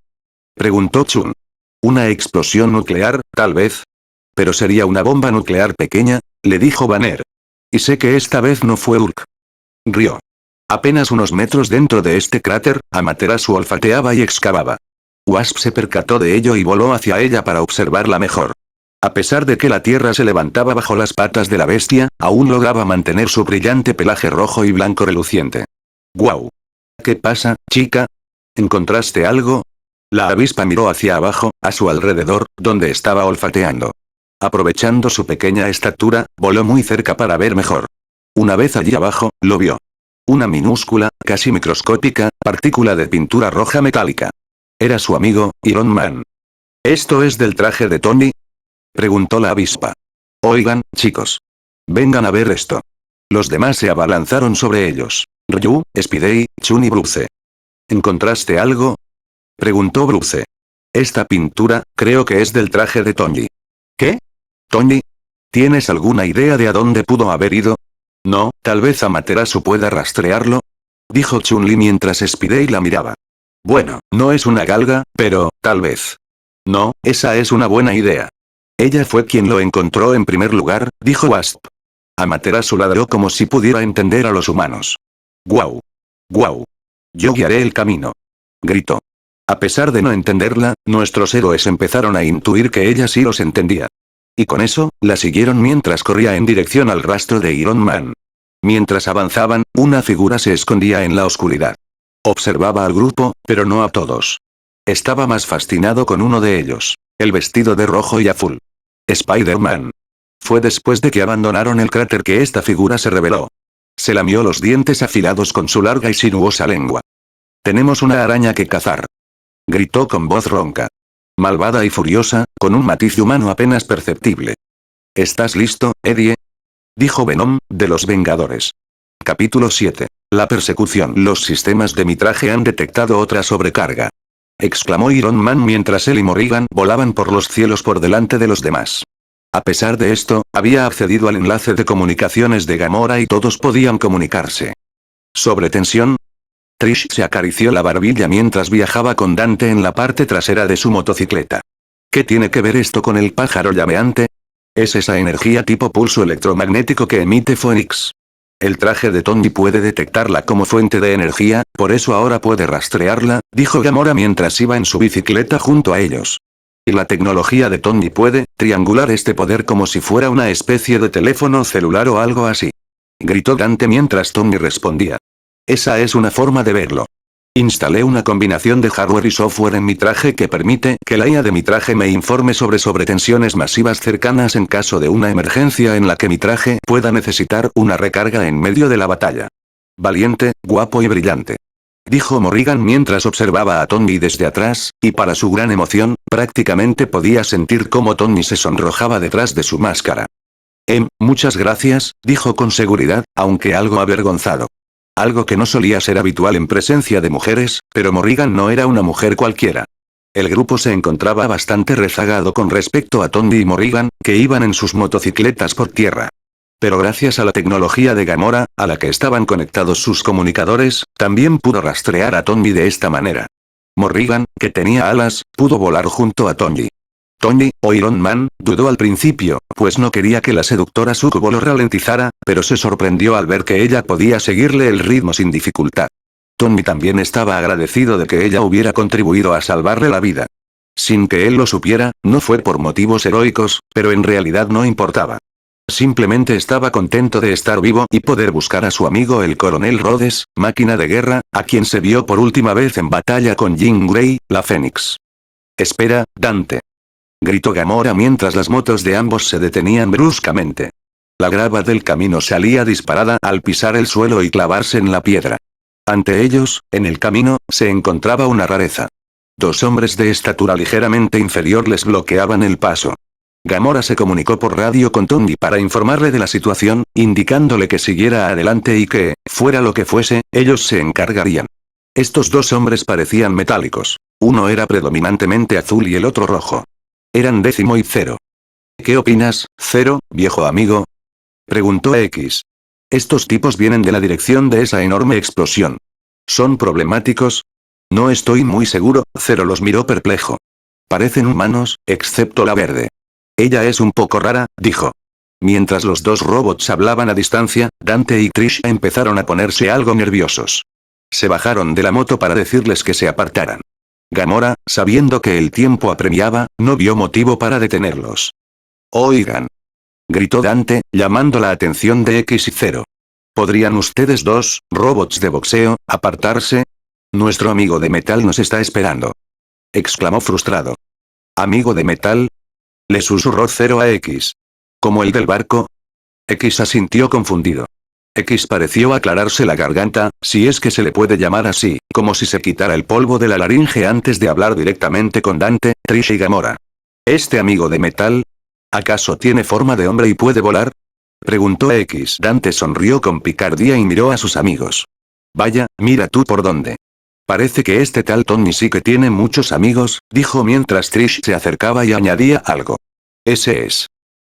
Preguntó Chun. ¿Una explosión nuclear, tal vez? Pero sería una bomba nuclear pequeña, le dijo Banner. Y sé que esta vez no fue Hulk. Rió. Apenas unos metros dentro de este cráter, Amaterasu olfateaba y excavaba. Wasp se percató de ello y voló hacia ella para observarla mejor. A pesar de que la tierra se levantaba bajo las patas de la bestia, aún lograba mantener su brillante pelaje rojo y blanco reluciente. ¡Guau! ¿Qué pasa, chica? ¿Encontraste algo? La avispa miró hacia abajo, a su alrededor, donde estaba olfateando. Aprovechando su pequeña estatura, voló muy cerca para ver mejor. Una vez allí abajo, lo vio. Una minúscula, casi microscópica, partícula de pintura roja metálica. Era su amigo, Iron Man. ¿Esto es del traje de Tony? Preguntó la avispa. Oigan, chicos. Vengan a ver esto. Los demás se abalanzaron sobre ellos. Ryu, Spidey, Chun y Bruce. ¿Encontraste algo? Preguntó Bruce. Esta pintura, creo que es del traje de Tony. ¿Qué? ¿Tony? ¿Tienes alguna idea de a dónde pudo haber ido? No, tal vez Amaterasu pueda rastrearlo. Dijo Chun-Li mientras Spidey la miraba. Bueno, no es una galga, pero, tal vez. No, esa es una buena idea. Ella fue quien lo encontró en primer lugar, dijo Wasp. Amaterasu ladró como si pudiera entender a los humanos. ¡Guau! ¡Guau! Yo guiaré el camino. Gritó. A pesar de no entenderla, nuestros héroes empezaron a intuir que ella sí los entendía. Y con eso, la siguieron mientras corría en dirección al rastro de Iron Man. Mientras avanzaban, una figura se escondía en la oscuridad. Observaba al grupo, pero no a todos. Estaba más fascinado con uno de ellos, el vestido de rojo y azul. Spider-Man. Fue después de que abandonaron el cráter que esta figura se reveló. Se lamió los dientes afilados con su larga y sinuosa lengua. Tenemos una araña que cazar. Gritó con voz ronca. Malvada y furiosa, con un matiz humano apenas perceptible. ¿Estás listo, Eddie? Dijo Venom, de los Vengadores. Capítulo 7. La persecución. Los sistemas de mi traje han detectado otra sobrecarga. Exclamó Iron Man mientras él y Morrigan volaban por los cielos por delante de los demás. A pesar de esto, había accedido al enlace de comunicaciones de Gamora y todos podían comunicarse. ¿Sobre tensión? Trish se acarició la barbilla mientras viajaba con Dante en la parte trasera de su motocicleta. ¿Qué tiene que ver esto con el pájaro llameante? Es esa energía tipo pulso electromagnético que emite Phoenix. El traje de Tony puede detectarla como fuente de energía, por eso ahora puede rastrearla, dijo Gamora mientras iba en su bicicleta junto a ellos. Y la tecnología de Tony puede triangular este poder como si fuera una especie de teléfono celular o algo así. Gritó Dante mientras Tony respondía. Esa es una forma de verlo. Instalé una combinación de hardware y software en mi traje que permite que la IA de mi traje me informe sobre tensiones masivas cercanas en caso de una emergencia en la que mi traje pueda necesitar una recarga en medio de la batalla. Valiente, guapo y brillante. Dijo Morrigan mientras observaba a Tony desde atrás, y para su gran emoción, prácticamente podía sentir cómo Tony se sonrojaba detrás de su máscara. Muchas gracias, dijo con seguridad, aunque algo avergonzado. Algo que no solía ser habitual en presencia de mujeres, pero Morrigan no era una mujer cualquiera. El grupo se encontraba bastante rezagado con respecto a Tony y Morrigan, que iban en sus motocicletas por tierra. Pero gracias a la tecnología de Gamora, a la que estaban conectados sus comunicadores, también pudo rastrear a Tony de esta manera. Morrigan, que tenía alas, pudo volar junto a Tony. Tony, o Iron Man, dudó al principio, pues no quería que la seductora Sucubo lo ralentizara, pero se sorprendió al ver que ella podía seguirle el ritmo sin dificultad. Tony también estaba agradecido de que ella hubiera contribuido a salvarle la vida. Sin que él lo supiera, no fue por motivos heroicos, pero en realidad no importaba. Simplemente estaba contento de estar vivo y poder buscar a su amigo el coronel Rhodes, máquina de guerra, a quien se vio por última vez en batalla con Jean Grey, la Fénix. «Espera, Dante», gritó Gamora mientras las motos de ambos se detenían bruscamente. La grava del camino salía disparada al pisar el suelo y clavarse en la piedra. Ante ellos, en el camino, se encontraba una rareza. Dos hombres de estatura ligeramente inferior les bloqueaban el paso. Gamora se comunicó por radio con Tony para informarle de la situación, indicándole que siguiera adelante y que, fuera lo que fuese, ellos se encargarían. Estos dos hombres parecían metálicos. Uno era predominantemente azul y el otro rojo. Eran Décimo y Zero. «¿Qué opinas, Zero, viejo amigo?», preguntó X. «Estos tipos vienen de la dirección de esa enorme explosión. ¿Son problemáticos?». «No estoy muy seguro», Zero los miró perplejo. «Parecen humanos, excepto la verde. Ella es un poco rara», dijo. Mientras los dos robots hablaban a distancia, Dante y Trish empezaron a ponerse algo nerviosos. Se bajaron de la moto para decirles que se apartaran. Gamora, sabiendo que el tiempo apremiaba, no vio motivo para detenerlos. «Oigan», gritó Dante, llamando la atención de X y Zero. «¿Podrían ustedes dos, robots de boxeo, apartarse? Nuestro amigo de metal nos está esperando», exclamó frustrado. «¿Amigo de metal?», le susurró Zero a X. «¿Como el del barco?». X asintió confundido. X pareció aclararse la garganta, si es que se le puede llamar así, como si se quitara el polvo de la laringe antes de hablar directamente con Dante, Trish y Gamora. «¿Este amigo de metal? ¿Acaso tiene forma de hombre y puede volar?», preguntó X. Dante sonrió con picardía y miró a sus amigos. «Vaya, mira tú por dónde. Parece que este tal Tony sí que tiene muchos amigos», dijo mientras Trish se acercaba y añadía algo. «Ese es.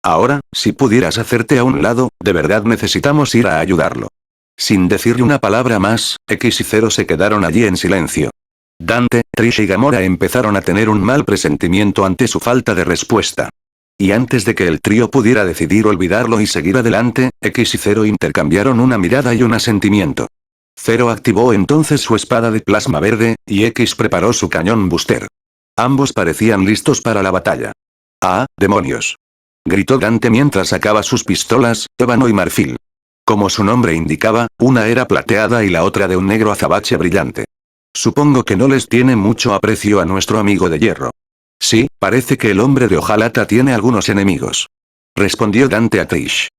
Ahora, si pudieras hacerte a un lado, de verdad necesitamos ir a ayudarlo». Sin decirle una palabra más, X y Zero se quedaron allí en silencio. Dante, Trish y Gamora empezaron a tener un mal presentimiento ante su falta de respuesta. Y antes de que el trío pudiera decidir olvidarlo y seguir adelante, X y Zero intercambiaron una mirada y un asentimiento. Zero activó entonces su espada de plasma verde, y X preparó su cañón booster. Ambos parecían listos para la batalla. «¡Ah, demonios!», gritó Dante mientras sacaba sus pistolas, ébano y marfil. Como su nombre indicaba, una era plateada y la otra de un negro azabache brillante. «Supongo que no les tiene mucho aprecio a nuestro amigo de hierro». «Sí, parece que el hombre de hojalata tiene algunos enemigos», respondió Dante a Trish.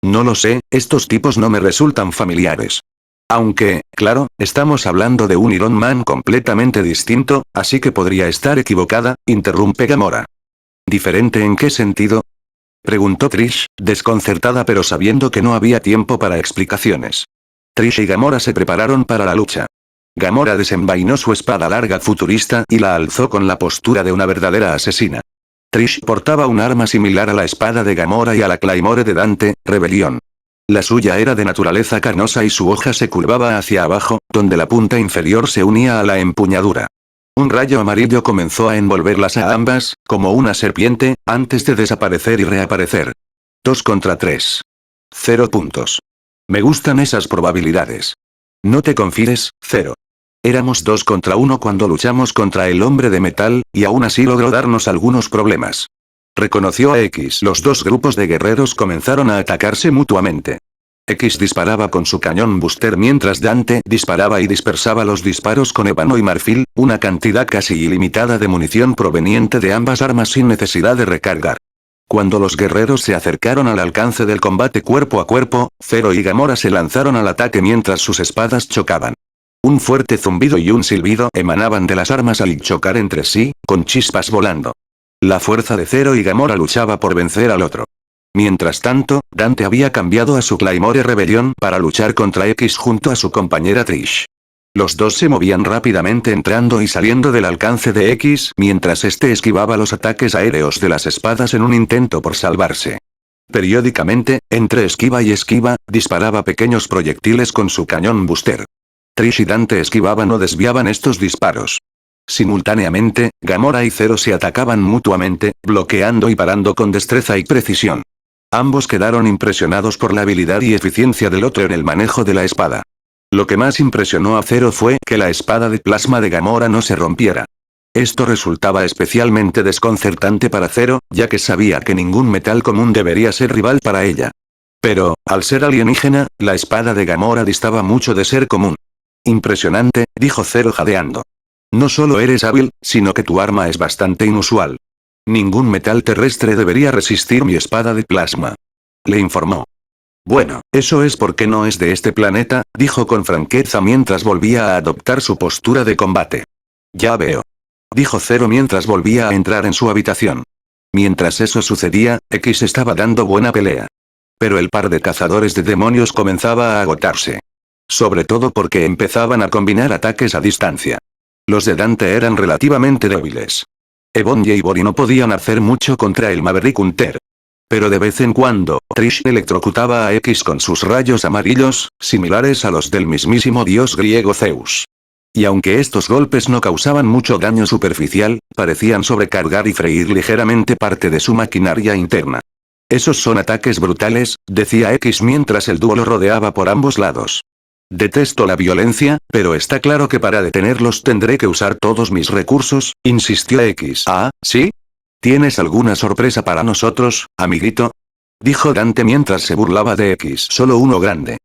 «No lo sé, estos tipos no me resultan familiares. Aunque, claro, estamos hablando de un Iron Man completamente distinto, así que podría estar equivocada», interrumpe Gamora. «¿Diferente en qué sentido?», preguntó Trish, desconcertada pero sabiendo que no había tiempo para explicaciones. Trish y Gamora se prepararon para la lucha. Gamora desenvainó su espada larga futurista y la alzó con la postura de una verdadera asesina. Trish portaba un arma similar a la espada de Gamora y a la Claymore de Dante, Rebelión. La suya era de naturaleza carnosa y su hoja se curvaba hacia abajo, donde la punta inferior se unía a la empuñadura. Un rayo amarillo comenzó a envolverlas a ambas, como una serpiente, antes de desaparecer y reaparecer. 2 contra 3. 0 puntos. Me gustan esas probabilidades. No te confíes, Zero. Éramos 2 contra 1 cuando luchamos contra el hombre de metal, y aún así logró darnos algunos problemas. Reconoció a X. Los dos grupos de guerreros comenzaron a atacarse mutuamente. X disparaba con su cañón booster mientras Dante disparaba y dispersaba los disparos con ébano y marfil, una cantidad casi ilimitada de munición proveniente de ambas armas sin necesidad de recargar. Cuando los guerreros se acercaron al alcance del combate cuerpo a cuerpo, Zero y Gamora se lanzaron al ataque mientras sus espadas chocaban. Un fuerte zumbido y un silbido emanaban de las armas al chocar entre sí, con chispas volando. La fuerza de Zero y Gamora luchaba por vencer al otro. Mientras tanto, Dante había cambiado a su Claymore Rebelión para luchar contra X junto a su compañera Trish. Los dos se movían rápidamente entrando y saliendo del alcance de X mientras este esquivaba los ataques aéreos de las espadas en un intento por salvarse. Periódicamente, entre esquiva y esquiva, disparaba pequeños proyectiles con su cañón booster. Trish y Dante esquivaban o desviaban estos disparos. Simultáneamente, Gamora y Zero se atacaban mutuamente, bloqueando y parando con destreza y precisión. Ambos quedaron impresionados por la habilidad y eficiencia del otro en el manejo de la espada. Lo que más impresionó a Zero fue que la espada de plasma de Gamora no se rompiera. Esto resultaba especialmente desconcertante para Zero, ya que sabía que ningún metal común debería ser rival para ella. Pero, al ser alienígena, la espada de Gamora distaba mucho de ser común. Impresionante, dijo Zero jadeando. No solo eres hábil, sino que tu arma es bastante inusual. Ningún metal terrestre debería resistir mi espada de plasma. Le informó. Bueno, eso es porque no es de este planeta, dijo con franqueza mientras volvía a adoptar su postura de combate. Ya veo. Dijo Zero mientras volvía a entrar en su habitación. Mientras eso sucedía, X estaba dando buena pelea. Pero el par de cazadores de demonios comenzaba a agotarse. Sobre todo porque empezaban a combinar ataques a distancia. Los de Dante eran relativamente débiles. Ebon y Ivory no podían hacer mucho contra el Maverick Hunter. Pero de vez en cuando, Trish electrocutaba a X con sus rayos amarillos, similares a los del mismísimo dios griego Zeus. Y aunque estos golpes no causaban mucho daño superficial, parecían sobrecargar y freír ligeramente parte de su maquinaria interna. Esos son ataques brutales, decía X mientras el dúo lo rodeaba por ambos lados. Detesto la violencia, pero está claro que para detenerlos tendré que usar todos mis recursos, insistió X. Ah, ¿sí? ¿Tienes alguna sorpresa para nosotros, amiguito? Dijo Dante mientras se burlaba de X. Solo uno grande.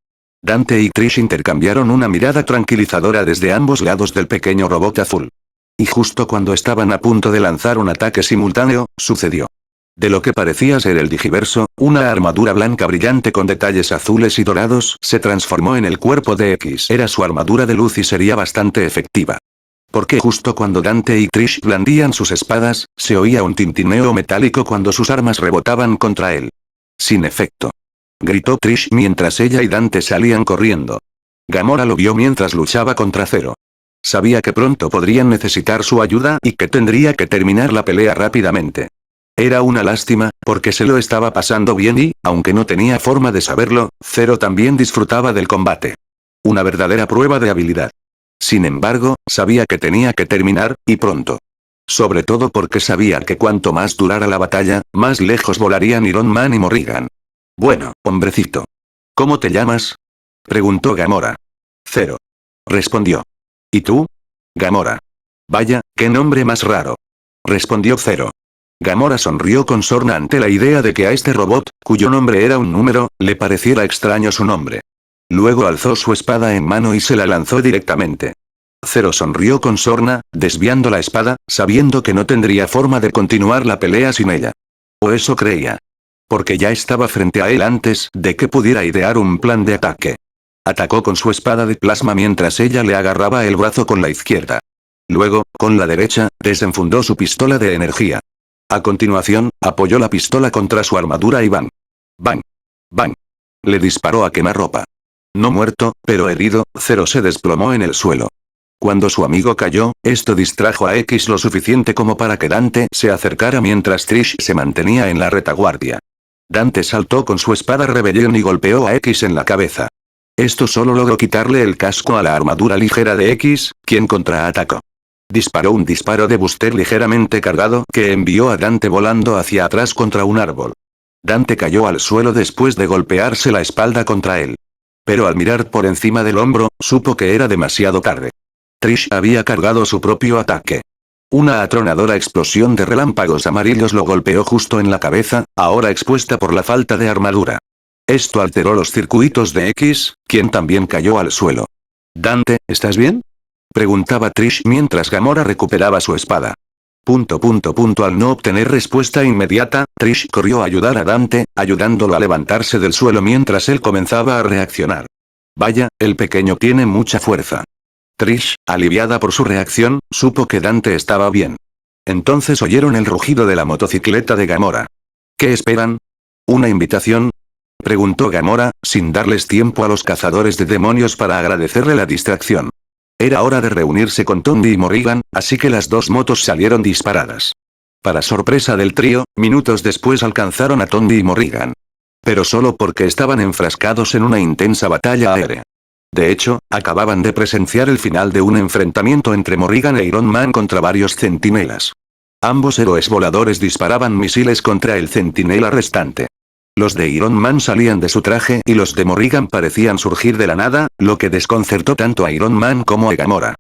Dante y Trish intercambiaron una mirada tranquilizadora desde ambos lados del pequeño robot azul. Y justo cuando estaban a punto de lanzar un ataque simultáneo, sucedió. De lo que parecía ser el Digiverso, una armadura blanca brillante con detalles azules y dorados se transformó en el cuerpo de X. Era su armadura de luz y sería bastante efectiva. Porque justo cuando Dante y Trish blandían sus espadas, se oía un tintineo metálico cuando sus armas rebotaban contra él. Sin efecto. Gritó Trish mientras ella y Dante salían corriendo. Gamora lo vio mientras luchaba contra Zero. Sabía que pronto podrían necesitar su ayuda y que tendría que terminar la pelea rápidamente. Era una lástima, porque se lo estaba pasando bien y, aunque no tenía forma de saberlo, Zero también disfrutaba del combate. Una verdadera prueba de habilidad. Sin embargo, sabía que tenía que terminar, y pronto. Sobre todo porque sabía que cuanto más durara la batalla, más lejos volarían Iron Man y Morrigan. Bueno, hombrecito. ¿Cómo te llamas? Preguntó Gamora. Zero. Respondió. ¿Y tú? Gamora. Vaya, qué nombre más raro. Respondió Zero. Gamora sonrió con sorna ante la idea de que a este robot, cuyo nombre era un número, le pareciera extraño su nombre. Luego alzó su espada en mano y se la lanzó directamente. Zero sonrió con sorna, desviando la espada, sabiendo que no tendría forma de continuar la pelea sin ella. O eso creía. Porque ya estaba frente a él antes de que pudiera idear un plan de ataque. Atacó con su espada de plasma mientras ella le agarraba el brazo con la izquierda. Luego, con la derecha, desenfundó su pistola de energía. A continuación, apoyó la pistola contra su armadura y ¡bang! ¡Bang! ¡Bang! Le disparó a quemarropa. No muerto, pero herido, Zero se desplomó en el suelo. Cuando su amigo cayó, esto distrajo a X lo suficiente como para que Dante se acercara mientras Trish se mantenía en la retaguardia. Dante saltó con su espada rebelión y golpeó a X en la cabeza. Esto solo logró quitarle el casco a la armadura ligera de X, quien contraatacó. Disparó un disparo de búster ligeramente cargado que envió a Dante volando hacia atrás contra un árbol. Dante cayó al suelo después de golpearse la espalda contra él. Pero al mirar por encima del hombro, supo que era demasiado tarde. Trish había cargado su propio ataque. Una atronadora explosión de relámpagos amarillos lo golpeó justo en la cabeza, ahora expuesta por la falta de armadura. Esto alteró los circuitos de X, quien también cayó al suelo. Dante, ¿estás bien? Preguntaba Trish mientras Gamora recuperaba su espada. Al no obtener respuesta inmediata, Trish corrió a ayudar a Dante, ayudándolo a levantarse del suelo mientras él comenzaba a reaccionar. Vaya, el pequeño tiene mucha fuerza. Trish, aliviada por su reacción, supo que Dante estaba bien. Entonces oyeron el rugido de la motocicleta de Gamora. ¿Qué esperan? ¿Una invitación? Preguntó Gamora, sin darles tiempo a los cazadores de demonios para agradecerle la distracción. Era hora de reunirse con Tony y Morrigan, así que las dos motos salieron disparadas. Para sorpresa del trío, minutos después alcanzaron a Tony y Morrigan. Pero solo porque estaban enfrascados en una intensa batalla aérea. De hecho, acababan de presenciar el final de un enfrentamiento entre Morrigan e Iron Man contra varios centinelas. Ambos héroes voladores disparaban misiles contra el centinela restante. Los de Iron Man salían de su traje y los de Morrigan parecían surgir de la nada, lo que desconcertó tanto a Iron Man como a Gamora.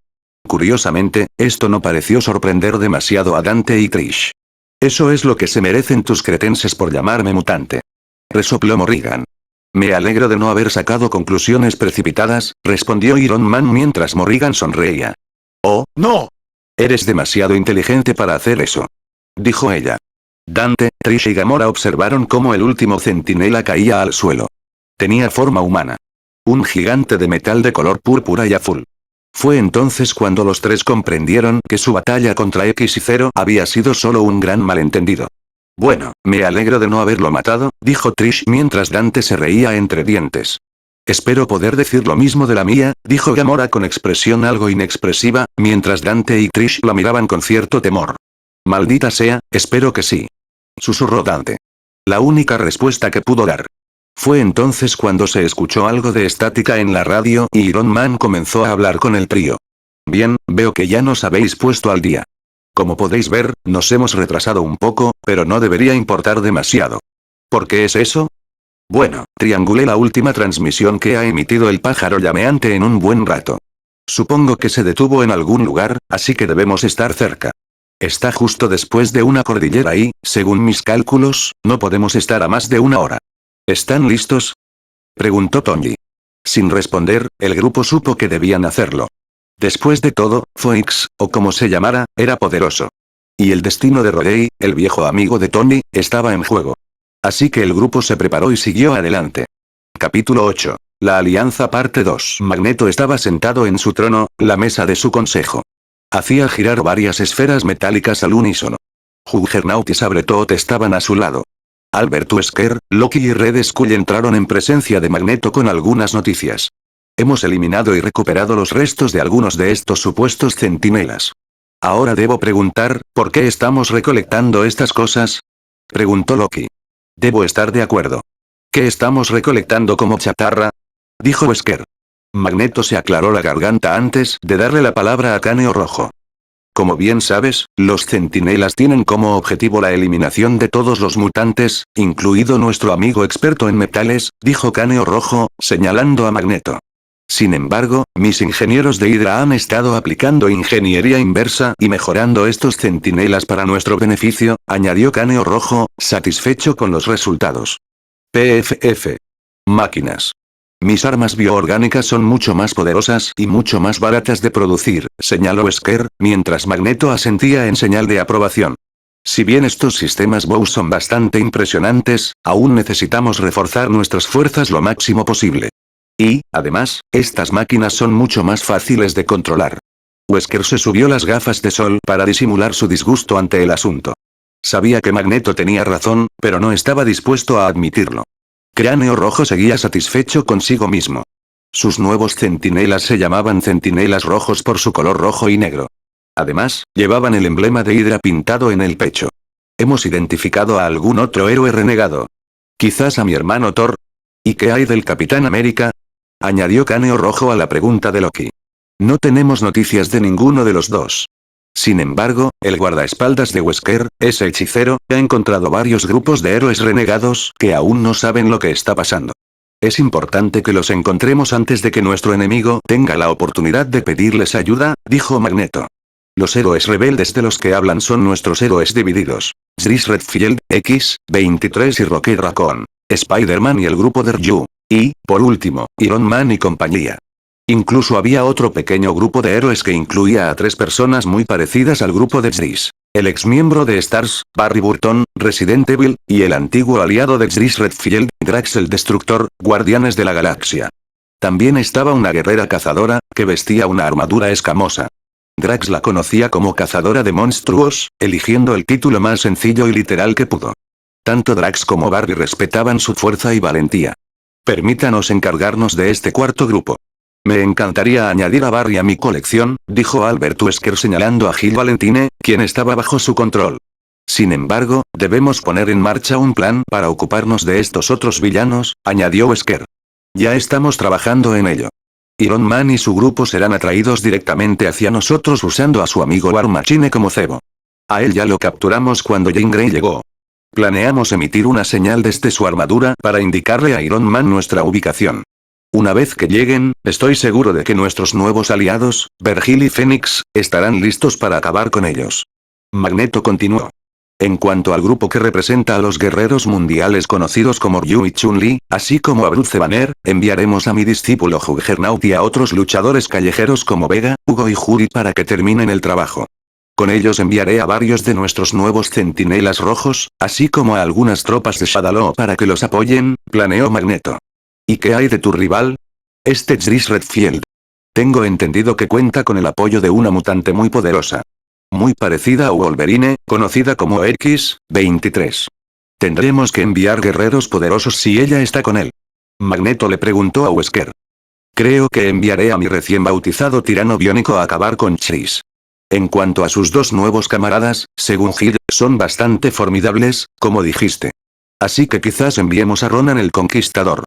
Curiosamente, esto no pareció sorprender demasiado a Dante y Trish. Eso es lo que se merecen tus cretenses por llamarme mutante. Resopló Morrigan. Me alegro de no haber sacado conclusiones precipitadas, respondió Iron Man mientras Morrigan sonreía. Oh, no. Eres demasiado inteligente para hacer eso. Dijo ella. Dante, Trish y Gamora observaron cómo el último centinela caía al suelo. Tenía forma humana. Un gigante de metal de color púrpura y azul. Fue entonces cuando los tres comprendieron que su batalla contra X y Zero había sido solo un gran malentendido. Bueno, me alegro de no haberlo matado, dijo Trish mientras Dante se reía entre dientes. Espero poder decir lo mismo de la mía, dijo Gamora con expresión algo inexpresiva, mientras Dante y Trish la miraban con cierto temor. Maldita sea, espero que sí. Susurró Dante. La única respuesta que pudo dar. Fue entonces cuando se escuchó algo de estática en la radio y Iron Man comenzó a hablar con el trío. Bien, veo que ya nos habéis puesto al día. Como podéis ver, nos hemos retrasado un poco, pero no debería importar demasiado. ¿Por qué es eso? Bueno, triangulé la última transmisión que ha emitido el pájaro llameante en un buen rato. Supongo que se detuvo en algún lugar, así que debemos estar cerca. Está justo después de una cordillera y, según mis cálculos, no podemos estar a más de una hora. ¿Están listos? Preguntó Tony. Sin responder, el grupo supo que debían hacerlo. Después de todo, Foix, o como se llamara, era poderoso. Y el destino de Rhodey, el viejo amigo de Tony, estaba en juego. Así que el grupo se preparó y siguió adelante. Capítulo 8. La Alianza parte 2. Magneto estaba sentado en su trono, la mesa de su consejo. Hacía girar varias esferas metálicas al unísono. Juggernaut y Sabretooth estaban a su lado. Albert Wesker, Loki y Red Skull entraron en presencia de Magneto con algunas noticias. Hemos eliminado y recuperado los restos de algunos de estos supuestos centinelas. Ahora debo preguntar, ¿por qué estamos recolectando estas cosas? Preguntó Loki. Debo estar de acuerdo. ¿Qué estamos recolectando como chatarra? Dijo Wesker. Magneto se aclaró la garganta antes de darle la palabra a Cráneo Rojo. Como bien sabes, los centinelas tienen como objetivo la eliminación de todos los mutantes, incluido nuestro amigo experto en metales, dijo Cráneo Rojo, señalando a Magneto. Sin embargo, mis ingenieros de Hydra han estado aplicando ingeniería inversa y mejorando estos centinelas para nuestro beneficio, añadió Cráneo Rojo, satisfecho con los resultados. PFF. Máquinas. Mis armas bioorgánicas son mucho más poderosas y mucho más baratas de producir, señaló Wesker, mientras Magneto asentía en señal de aprobación. Si bien estos sistemas Bow son bastante impresionantes, aún necesitamos reforzar nuestras fuerzas lo máximo posible. Y, además, estas máquinas son mucho más fáciles de controlar. Wesker se subió las gafas de sol para disimular su disgusto ante el asunto. Sabía que Magneto tenía razón, pero no estaba dispuesto a admitirlo. Cráneo Rojo seguía satisfecho consigo mismo. Sus nuevos centinelas se llamaban centinelas rojos por su color rojo y negro. Además, llevaban el emblema de Hydra pintado en el pecho. Hemos identificado a algún otro héroe renegado. Quizás a mi hermano Thor. ¿Y qué hay del Capitán América? Añadió Cráneo Rojo a la pregunta de Loki. No tenemos noticias de ninguno de los dos. Sin embargo, el guardaespaldas de Wesker, ese hechicero, ha encontrado varios grupos de héroes renegados que aún no saben lo que está pasando. Es importante que los encontremos antes de que nuestro enemigo tenga la oportunidad de pedirles ayuda, dijo Magneto. Los héroes rebeldes de los que hablan son nuestros héroes divididos. Chris Redfield, X-23 y Rocket Raccoon, Spider-Man y el grupo de Ryu. Y, por último, Iron Man y compañía. Incluso había otro pequeño grupo de héroes que incluía a 3 personas muy parecidas al grupo de Chris. El exmiembro de Stars, Barry Burton, Resident Evil, y el antiguo aliado de Chris Redfield, Drax el Destructor, Guardianes de la Galaxia. También estaba una guerrera cazadora, que vestía una armadura escamosa. Drax la conocía como cazadora de monstruos, eligiendo el título más sencillo y literal que pudo. Tanto Drax como Barry respetaban su fuerza y valentía. Permítanos encargarnos de este cuarto grupo. Me encantaría añadir a Barry a mi colección, dijo Albert Wesker señalando a Gil Valentine, quien estaba bajo su control. Sin embargo, debemos poner en marcha un plan para ocuparnos de estos otros villanos, añadió Wesker. Ya estamos trabajando en ello. Iron Man y su grupo serán atraídos directamente hacia nosotros usando a su amigo War Machine como cebo. A él ya lo capturamos cuando Jean Grey llegó. Planeamos emitir una señal desde su armadura para indicarle a Iron Man nuestra ubicación. Una vez que lleguen, estoy seguro de que nuestros nuevos aliados, Vergil y Fénix, estarán listos para acabar con ellos. Magneto continuó. En cuanto al grupo que representa a los guerreros mundiales conocidos como Ryu y Chun-Li, así como a Bruce Banner, enviaremos a mi discípulo Juggernaut y a otros luchadores callejeros como Vega, Hugo y Judy para que terminen el trabajo. Con ellos enviaré a varios de nuestros nuevos centinelas rojos, así como a algunas tropas de Shadaloo para que los apoyen, planeó Magneto. ¿Y qué hay de tu rival? Chris Redfield. Tengo entendido que cuenta con el apoyo de una mutante muy poderosa. Muy parecida a Wolverine, conocida como X-23. Tendremos que enviar guerreros poderosos si ella está con él. Magneto le preguntó a Wesker. Creo que enviaré a mi recién bautizado tirano biónico a acabar con Chris. En cuanto a sus dos nuevos camaradas, según Hill, son bastante formidables, como dijiste. Así que quizás enviemos a Ronan el Conquistador.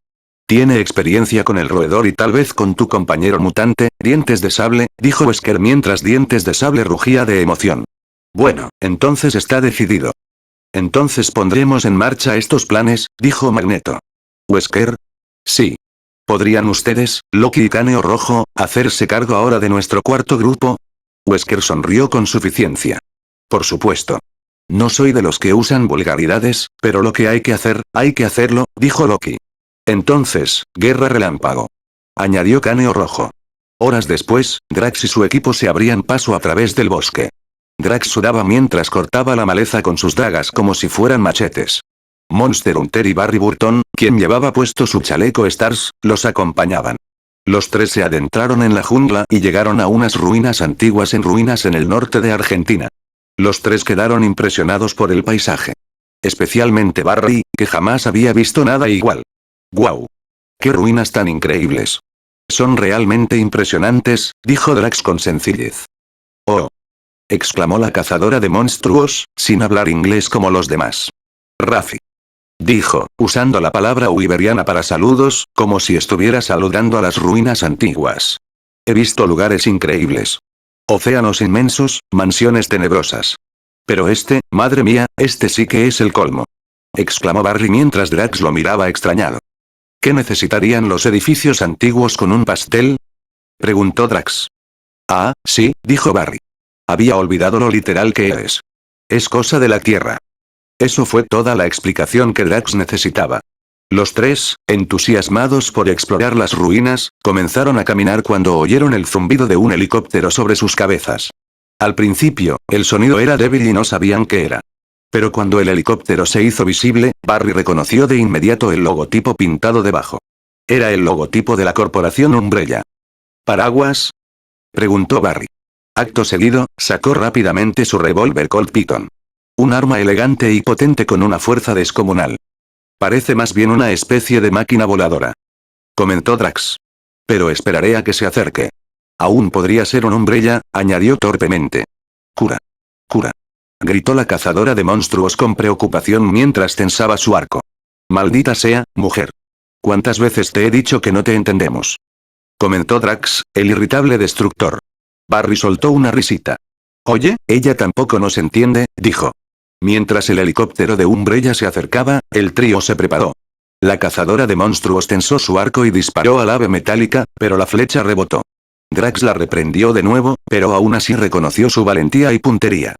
Tiene experiencia con el roedor y tal vez con tu compañero mutante, Dientes de Sable, dijo Wesker mientras Dientes de Sable rugía de emoción. Bueno, entonces está decidido. Entonces pondremos en marcha estos planes, dijo Magneto. Wesker. Sí. ¿Podrían ustedes, Loki y Caneo Rojo, hacerse cargo ahora de nuestro cuarto grupo? Wesker sonrió con suficiencia. Por supuesto. No soy de los que usan vulgaridades, pero lo que hay que hacer, hay que hacerlo, dijo Loki. Entonces, guerra relámpago. Añadió Caneo Rojo. Horas después, Drax y su equipo se abrían paso a través del bosque. Drax sudaba mientras cortaba la maleza con sus dagas como si fueran machetes. Monster Hunter y Barry Burton, quien llevaba puesto su chaleco Stars, los acompañaban. Los tres se adentraron en la jungla y llegaron a unas ruinas antiguas en ruinas en el norte de Argentina. Los tres quedaron impresionados por el paisaje. Especialmente Barry, que jamás había visto nada igual. ¡Guau! ¡Qué ruinas tan increíbles! Son realmente impresionantes, dijo Drax con sencillez. ¡Oh! Exclamó la cazadora de monstruos, sin hablar inglés como los demás. Rafi. Dijo, usando la palabra wiberiana para saludos, como si estuviera saludando a las ruinas antiguas. He visto lugares increíbles. Océanos inmensos, mansiones tenebrosas. Pero madre mía, sí que es el colmo. Exclamó Barry mientras Drax lo miraba extrañado. ¿Qué necesitarían los edificios antiguos con un pastel? Preguntó Drax. Ah, sí, dijo Barry. Había olvidado lo literal que eres. Es cosa de la tierra. Eso fue toda la explicación que Drax necesitaba. Los tres, entusiasmados por explorar las ruinas, comenzaron a caminar cuando oyeron el zumbido de un helicóptero sobre sus cabezas. Al principio, el sonido era débil y no sabían qué era. Pero cuando el helicóptero se hizo visible, Barry reconoció de inmediato el logotipo pintado debajo. Era el logotipo de la corporación Umbrella. ¿Paraguas? Preguntó Barry. Acto seguido, sacó rápidamente su revólver Colt Python. Un arma elegante y potente con una fuerza descomunal. Parece más bien una especie de máquina voladora. Comentó Drax. Pero esperaré a que se acerque. Aún podría ser un Umbrella, añadió torpemente. Cura. Cura. Gritó la cazadora de monstruos con preocupación mientras tensaba su arco. Maldita sea, mujer. ¿Cuántas veces te he dicho que no te entendemos? Comentó Drax, el irritable destructor. Barry soltó una risita. Oye, ella tampoco nos entiende, dijo. Mientras el helicóptero de Umbrella se acercaba, el trío se preparó. La cazadora de monstruos tensó su arco y disparó al ave metálica, pero la flecha rebotó. Drax la reprendió de nuevo, pero aún así reconoció su valentía y puntería.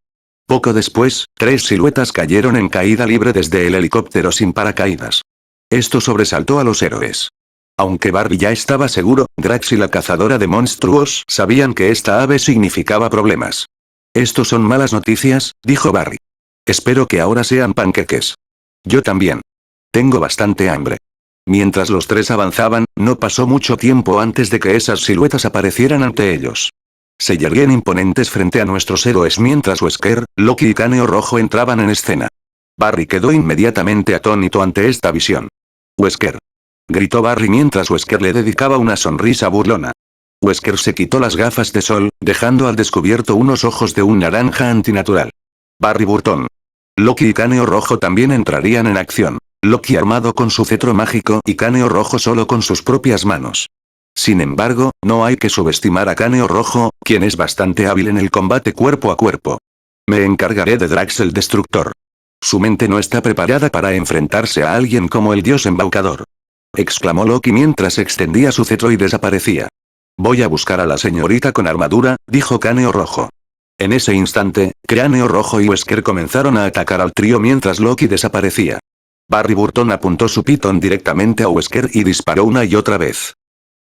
Poco después, tres siluetas cayeron en caída libre desde el helicóptero sin paracaídas. Esto sobresaltó a los héroes. Aunque Barry ya estaba seguro, Drax y la cazadora de monstruos sabían que esta ave significaba problemas. «Estos son malas noticias», dijo Barry. «Espero que ahora sean panqueques». «Yo también. Tengo bastante hambre». Mientras los tres avanzaban, no pasó mucho tiempo antes de que esas siluetas aparecieran ante ellos. Se yerguían imponentes frente a nuestros héroes mientras Wesker, Loki y Caneo Rojo entraban en escena. Barry quedó inmediatamente atónito ante esta visión. «Wesker», gritó Barry mientras Wesker le dedicaba una sonrisa burlona. Wesker se quitó las gafas de sol, dejando al descubierto unos ojos de un naranja antinatural. Barry Burton. Loki y Caneo Rojo también entrarían en acción. Loki armado con su cetro mágico y Caneo Rojo solo con sus propias manos. Sin embargo, no hay que subestimar a Caneo Rojo, quien es bastante hábil en el combate cuerpo a cuerpo. Me encargaré de Drax el Destructor. Su mente no está preparada para enfrentarse a alguien como el dios embaucador. exclamó Loki mientras extendía su cetro y desaparecía. Voy a buscar a la señorita con armadura, dijo Cráneo Rojo. En ese instante, Cráneo Rojo y Wesker comenzaron a atacar al trío mientras Loki desaparecía. Barry Burton apuntó su pitón directamente a Wesker y disparó una y otra vez.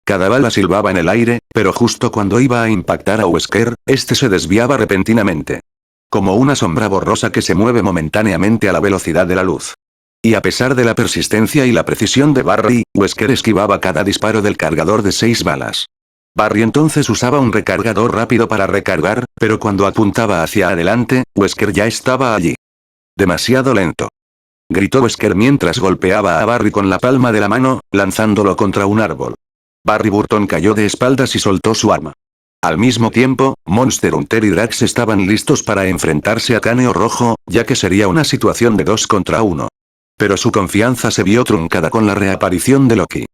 Cada bala silbaba en el aire, pero justo cuando iba a impactar a Wesker, este se desviaba repentinamente. Como una sombra borrosa que se mueve momentáneamente a la velocidad de la luz. Y a pesar de la persistencia y la precisión de Barry, Wesker esquivaba cada disparo del cargador de 6 balas. Barry entonces usaba un recargador rápido para recargar, pero cuando apuntaba hacia adelante, Wesker ya estaba allí. Demasiado lento. Gritó Wesker mientras golpeaba a Barry con la palma de la mano, lanzándolo contra un árbol. Barry Burton cayó de espaldas y soltó su arma. Al mismo tiempo, Monster Hunter y Drax estaban listos para enfrentarse a Cráneo Rojo, ya que sería una situación de 2 contra 1. Pero su confianza se vio truncada con la reaparición de Loki.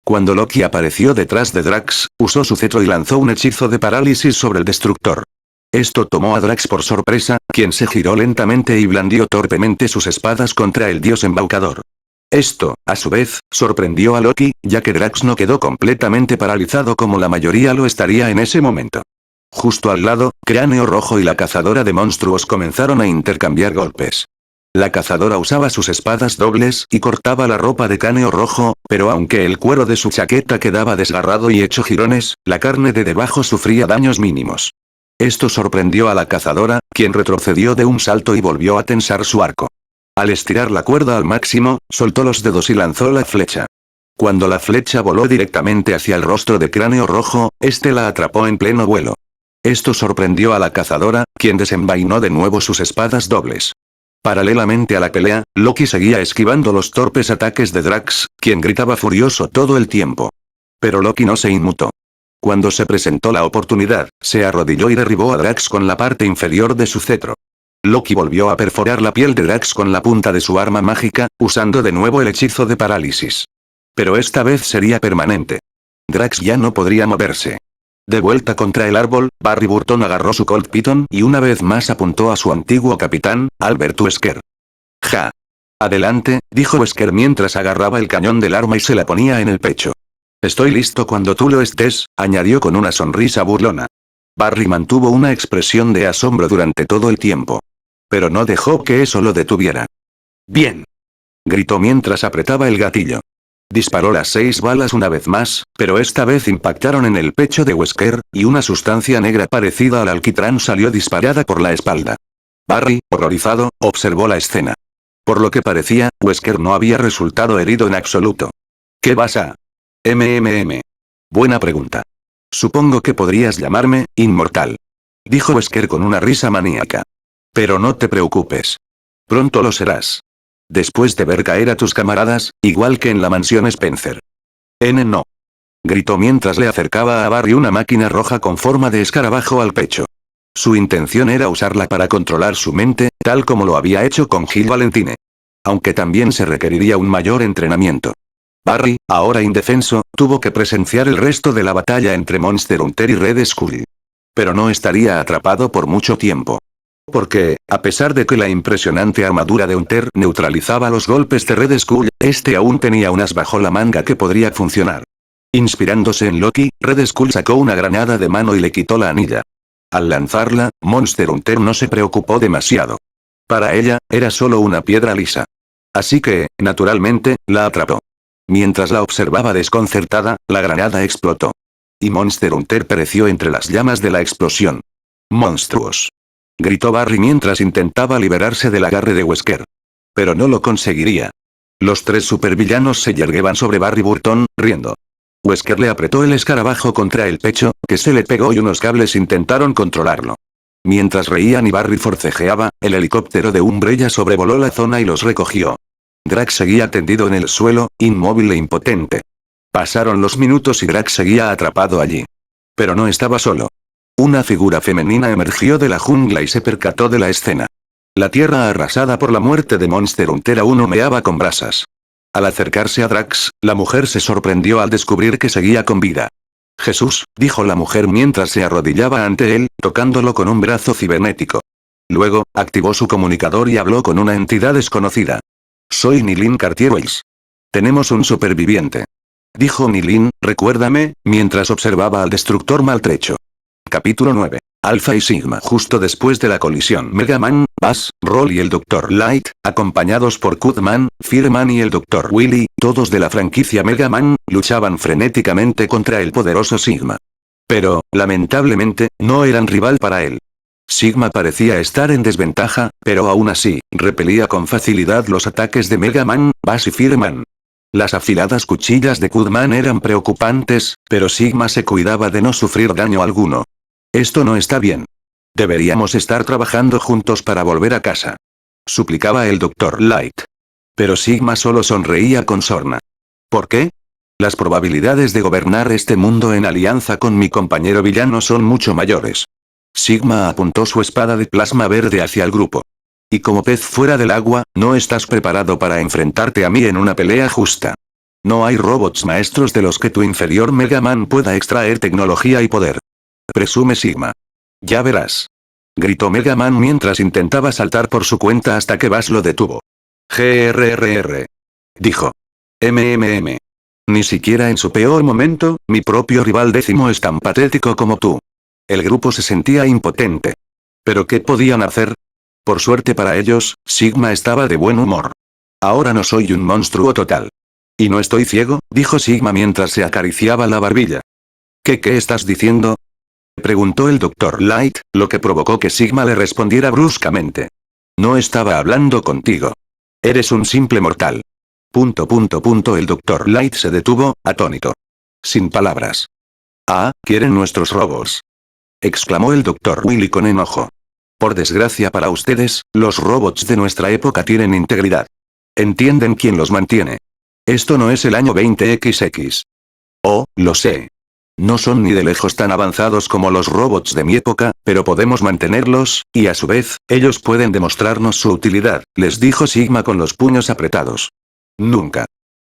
Cuando Loki apareció detrás de Drax, usó su cetro y lanzó un hechizo de parálisis sobre el destructor. Esto tomó a Drax por sorpresa, quien se giró lentamente y blandió torpemente sus espadas contra el dios embaucador. Esto, a su vez, sorprendió a Loki, ya que Drax no quedó completamente paralizado como la mayoría lo estaría en ese momento. Justo al lado, Cráneo Rojo y la cazadora de monstruos comenzaron a intercambiar golpes. La cazadora usaba sus espadas dobles y cortaba la ropa de Cráneo Rojo, pero aunque el cuero de su chaqueta quedaba desgarrado y hecho jirones, la carne de debajo sufría daños mínimos. Esto sorprendió a la cazadora, quien retrocedió de un salto y volvió a tensar su arco. Al estirar la cuerda al máximo, soltó los dedos y lanzó la flecha. Cuando la flecha voló directamente hacia el rostro de Cráneo Rojo, este la atrapó en pleno vuelo. Esto sorprendió a la cazadora, quien desenvainó de nuevo sus espadas dobles. Paralelamente a la pelea, Loki seguía esquivando los torpes ataques de Drax, quien gritaba furioso todo el tiempo. Pero Loki no se inmutó. Cuando se presentó la oportunidad, se arrodilló y derribó a Drax con la parte inferior de su cetro. Loki volvió a perforar la piel de Drax con la punta de su arma mágica, usando de nuevo el hechizo de parálisis. Pero esta vez sería permanente. Drax ya no podría moverse. De vuelta contra el árbol, Barry Burton agarró su Colt Python y una vez más apuntó a su antiguo capitán, Albert Wesker. Ja. Adelante, dijo Wesker mientras agarraba el cañón del arma y se la ponía en el pecho. Estoy listo cuando tú lo estés, añadió con una sonrisa burlona. Barry mantuvo una expresión de asombro durante todo el tiempo. Pero no dejó que eso lo detuviera. Bien. Gritó mientras apretaba el gatillo. Disparó las 6 balas una vez más, pero esta vez impactaron en el pecho de Wesker, y una sustancia negra parecida al alquitrán salió disparada por la espalda. Barry, horrorizado, observó la escena. Por lo que parecía, Wesker no había resultado herido en absoluto. ¿Qué vas a? Buena pregunta. Supongo que podrías llamarme, inmortal. Dijo Wesker con una risa maníaca. Pero no te preocupes. Pronto lo serás. Después de ver caer a tus camaradas, igual que en la mansión Spencer. No. Gritó mientras le acercaba a Barry una máquina roja con forma de escarabajo al pecho. Su intención era usarla para controlar su mente, tal como lo había hecho con Jill Valentine. Aunque también se requeriría un mayor entrenamiento. Barry, ahora indefenso, tuvo que presenciar el resto de la batalla entre Monster Hunter y Red Skull. Pero no estaría atrapado por mucho tiempo. Porque, a pesar de que la impresionante armadura de Hunter neutralizaba los golpes de Red Skull, este aún tenía unas bajo la manga que podría funcionar. Inspirándose en Loki, Red Skull sacó una granada de mano y le quitó la anilla. Al lanzarla, Monster Hunter no se preocupó demasiado. Para ella, era solo una piedra lisa. Así que, naturalmente, la atrapó. Mientras la observaba desconcertada, la granada explotó. Y Monster Hunter pereció entre las llamas de la explosión. ¡Monstruos! Gritó Barry mientras intentaba liberarse del agarre de Wesker. Pero no lo conseguiría. Los 3 supervillanos se yergueban sobre Barry Burton, riendo. Wesker le apretó el escarabajo contra el pecho, que se le pegó y unos cables intentaron controlarlo. Mientras reían y Barry forcejeaba, el helicóptero de Umbrella sobrevoló la zona y los recogió. Drax seguía tendido en el suelo, inmóvil e impotente. Pasaron los minutos y Drax seguía atrapado allí. Pero no estaba solo. Una figura femenina emergió de la jungla y se percató de la escena. La tierra arrasada por la muerte de Monster Hunter aún humeaba con brasas. Al acercarse a Drax, la mujer se sorprendió al descubrir que seguía con vida. Jesús, dijo la mujer mientras se arrodillaba ante él, tocándolo con un brazo cibernético. Luego, activó su comunicador y habló con una entidad desconocida. Soy Nilin Cartier-Weiss. Tenemos un superviviente. Dijo Nilin, recuérdame, mientras observaba al destructor maltrecho. Capítulo 9. Alpha y Sigma. Justo después de la colisión, Mega Man, Buzz, Roll y el Dr. Light, acompañados por Cutman, Fireman y el Dr. Willy, todos de la franquicia Mega Man, luchaban frenéticamente contra el poderoso Sigma. Pero, lamentablemente, no eran rival para él. Sigma parecía estar en desventaja, pero aún así, repelía con facilidad los ataques de Mega Man, Buzz y Fireman. Las afiladas cuchillas de Cutman eran preocupantes, pero Sigma se cuidaba de no sufrir daño alguno. Esto no está bien. Deberíamos estar trabajando juntos para volver a casa. Suplicaba el Dr. Light. Pero Sigma solo sonreía con sorna. ¿Por qué? Las probabilidades de gobernar este mundo en alianza con mi compañero villano son mucho mayores. Sigma apuntó su espada de plasma verde hacia el grupo. Y como pez fuera del agua, no estás preparado para enfrentarte a mí en una pelea justa. No hay robots maestros de los que tu inferior Mega Man pueda extraer tecnología y poder. Presume Sigma. Ya verás. Gritó Mega Man mientras intentaba saltar por su cuenta hasta que Buzz lo detuvo. GRRR. Dijo. MMM. Ni siquiera en su peor momento, mi propio rival décimo es tan patético como tú. El grupo se sentía impotente. ¿Pero qué podían hacer? Por suerte para ellos, Sigma estaba de buen humor. Ahora no soy un monstruo total. Y no estoy ciego, dijo Sigma mientras se acariciaba la barbilla. ¿Qué estás diciendo? Preguntó el Dr. Light, lo que provocó que Sigma le respondiera bruscamente. No estaba hablando contigo. Eres un simple mortal. El Dr. Light se detuvo, atónito. Sin palabras. Ah, ¿quieren nuestros robots? Exclamó el Dr. Willy con enojo. Por desgracia para ustedes, los robots de nuestra época tienen integridad. ¿Entienden quién los mantiene? Esto no es el año 20XX. Oh, lo sé. No son ni de lejos tan avanzados como los robots de mi época, pero podemos mantenerlos, y a su vez, ellos pueden demostrarnos su utilidad, les dijo Sigma con los puños apretados. Nunca.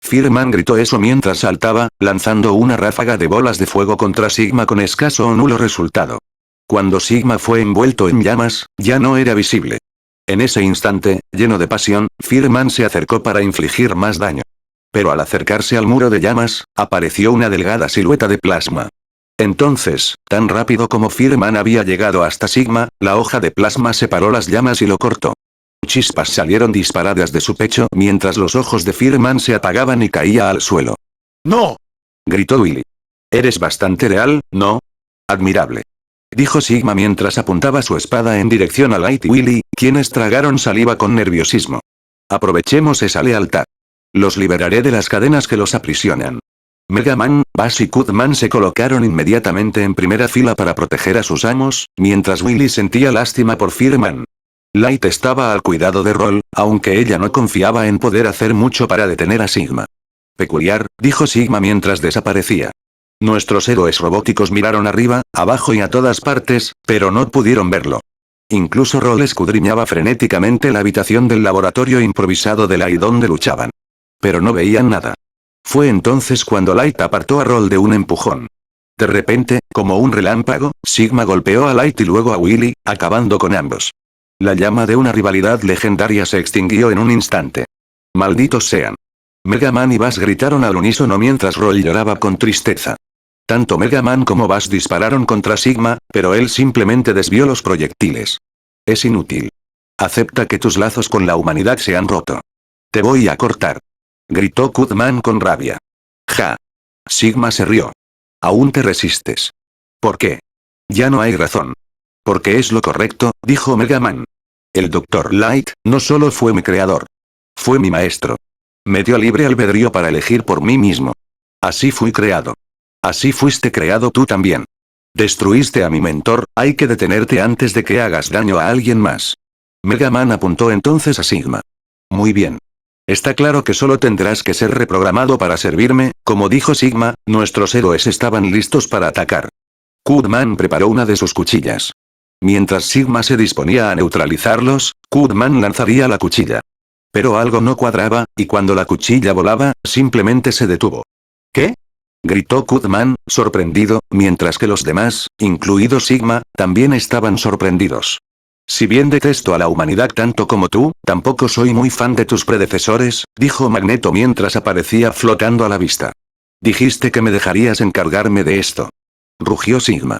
Fireman gritó eso mientras saltaba, lanzando una ráfaga de bolas de fuego contra Sigma con escaso o nulo resultado. Cuando Sigma fue envuelto en llamas, ya no era visible. En ese instante, lleno de pasión, Fireman se acercó para infligir más daño. Pero al acercarse al muro de llamas, apareció una delgada silueta de plasma. Entonces, tan rápido como Fireman había llegado hasta Sigma, la hoja de plasma separó las llamas y lo cortó. Chispas salieron disparadas de su pecho mientras los ojos de Fireman se apagaban y caía al suelo. ¡No! Gritó Willy. Eres bastante real, ¿no? Admirable. Dijo Sigma mientras apuntaba su espada en dirección a Light y Willy, quienes tragaron saliva con nerviosismo. Aprovechemos esa lealtad. Los liberaré de las cadenas que los aprisionan. Mega Man, Buzz y Cutman se colocaron inmediatamente en primera fila para proteger a sus amos, mientras Willy sentía lástima por Fireman. Light estaba al cuidado de Roll, aunque ella no confiaba en poder hacer mucho para detener a Sigma. Peculiar, dijo Sigma mientras desaparecía. Nuestros héroes robóticos miraron arriba, abajo y a todas partes, pero no pudieron verlo. Incluso Roll escudriñaba frenéticamente la habitación del laboratorio improvisado de Light donde luchaban. Pero no veían nada. Fue entonces cuando Light apartó a Roll de un empujón. De repente, como un relámpago, Sigma golpeó a Light y luego a Willy, acabando con ambos. La llama de una rivalidad legendaria se extinguió en un instante. Malditos sean. Mega Man y Buzz gritaron al unísono mientras Roll lloraba con tristeza. Tanto Mega Man como Buzz dispararon contra Sigma, pero él simplemente desvió los proyectiles. Es inútil. Acepta que tus lazos con la humanidad se han roto. Te voy a cortar. Gritó Cutman con rabia. Ja. Sigma se rió. Aún te resistes. ¿Por qué? Ya no hay razón. Porque es lo correcto, dijo Mega Man. El Dr. Light, no solo fue mi creador. Fue mi maestro. Me dio libre albedrío para elegir por mí mismo. Así fui creado. Así fuiste creado tú también. Destruiste a mi mentor, hay que detenerte antes de que hagas daño a alguien más. Mega Man apuntó entonces a Sigma. Muy bien. Está claro que solo tendrás que ser reprogramado para servirme, como dijo Sigma, nuestros héroes estaban listos para atacar. Cutman preparó una de sus cuchillas. Mientras Sigma se disponía a neutralizarlos, Cutman lanzaría la cuchilla. Pero algo no cuadraba, y cuando la cuchilla volaba, simplemente se detuvo. ¿Qué? Gritó Cutman, sorprendido, mientras que los demás, incluido Sigma, también estaban sorprendidos. Si bien detesto a la humanidad tanto como tú, tampoco soy muy fan de tus predecesores, dijo Magneto mientras aparecía flotando a la vista. Dijiste que me dejarías encargarme de esto. Rugió Sigma.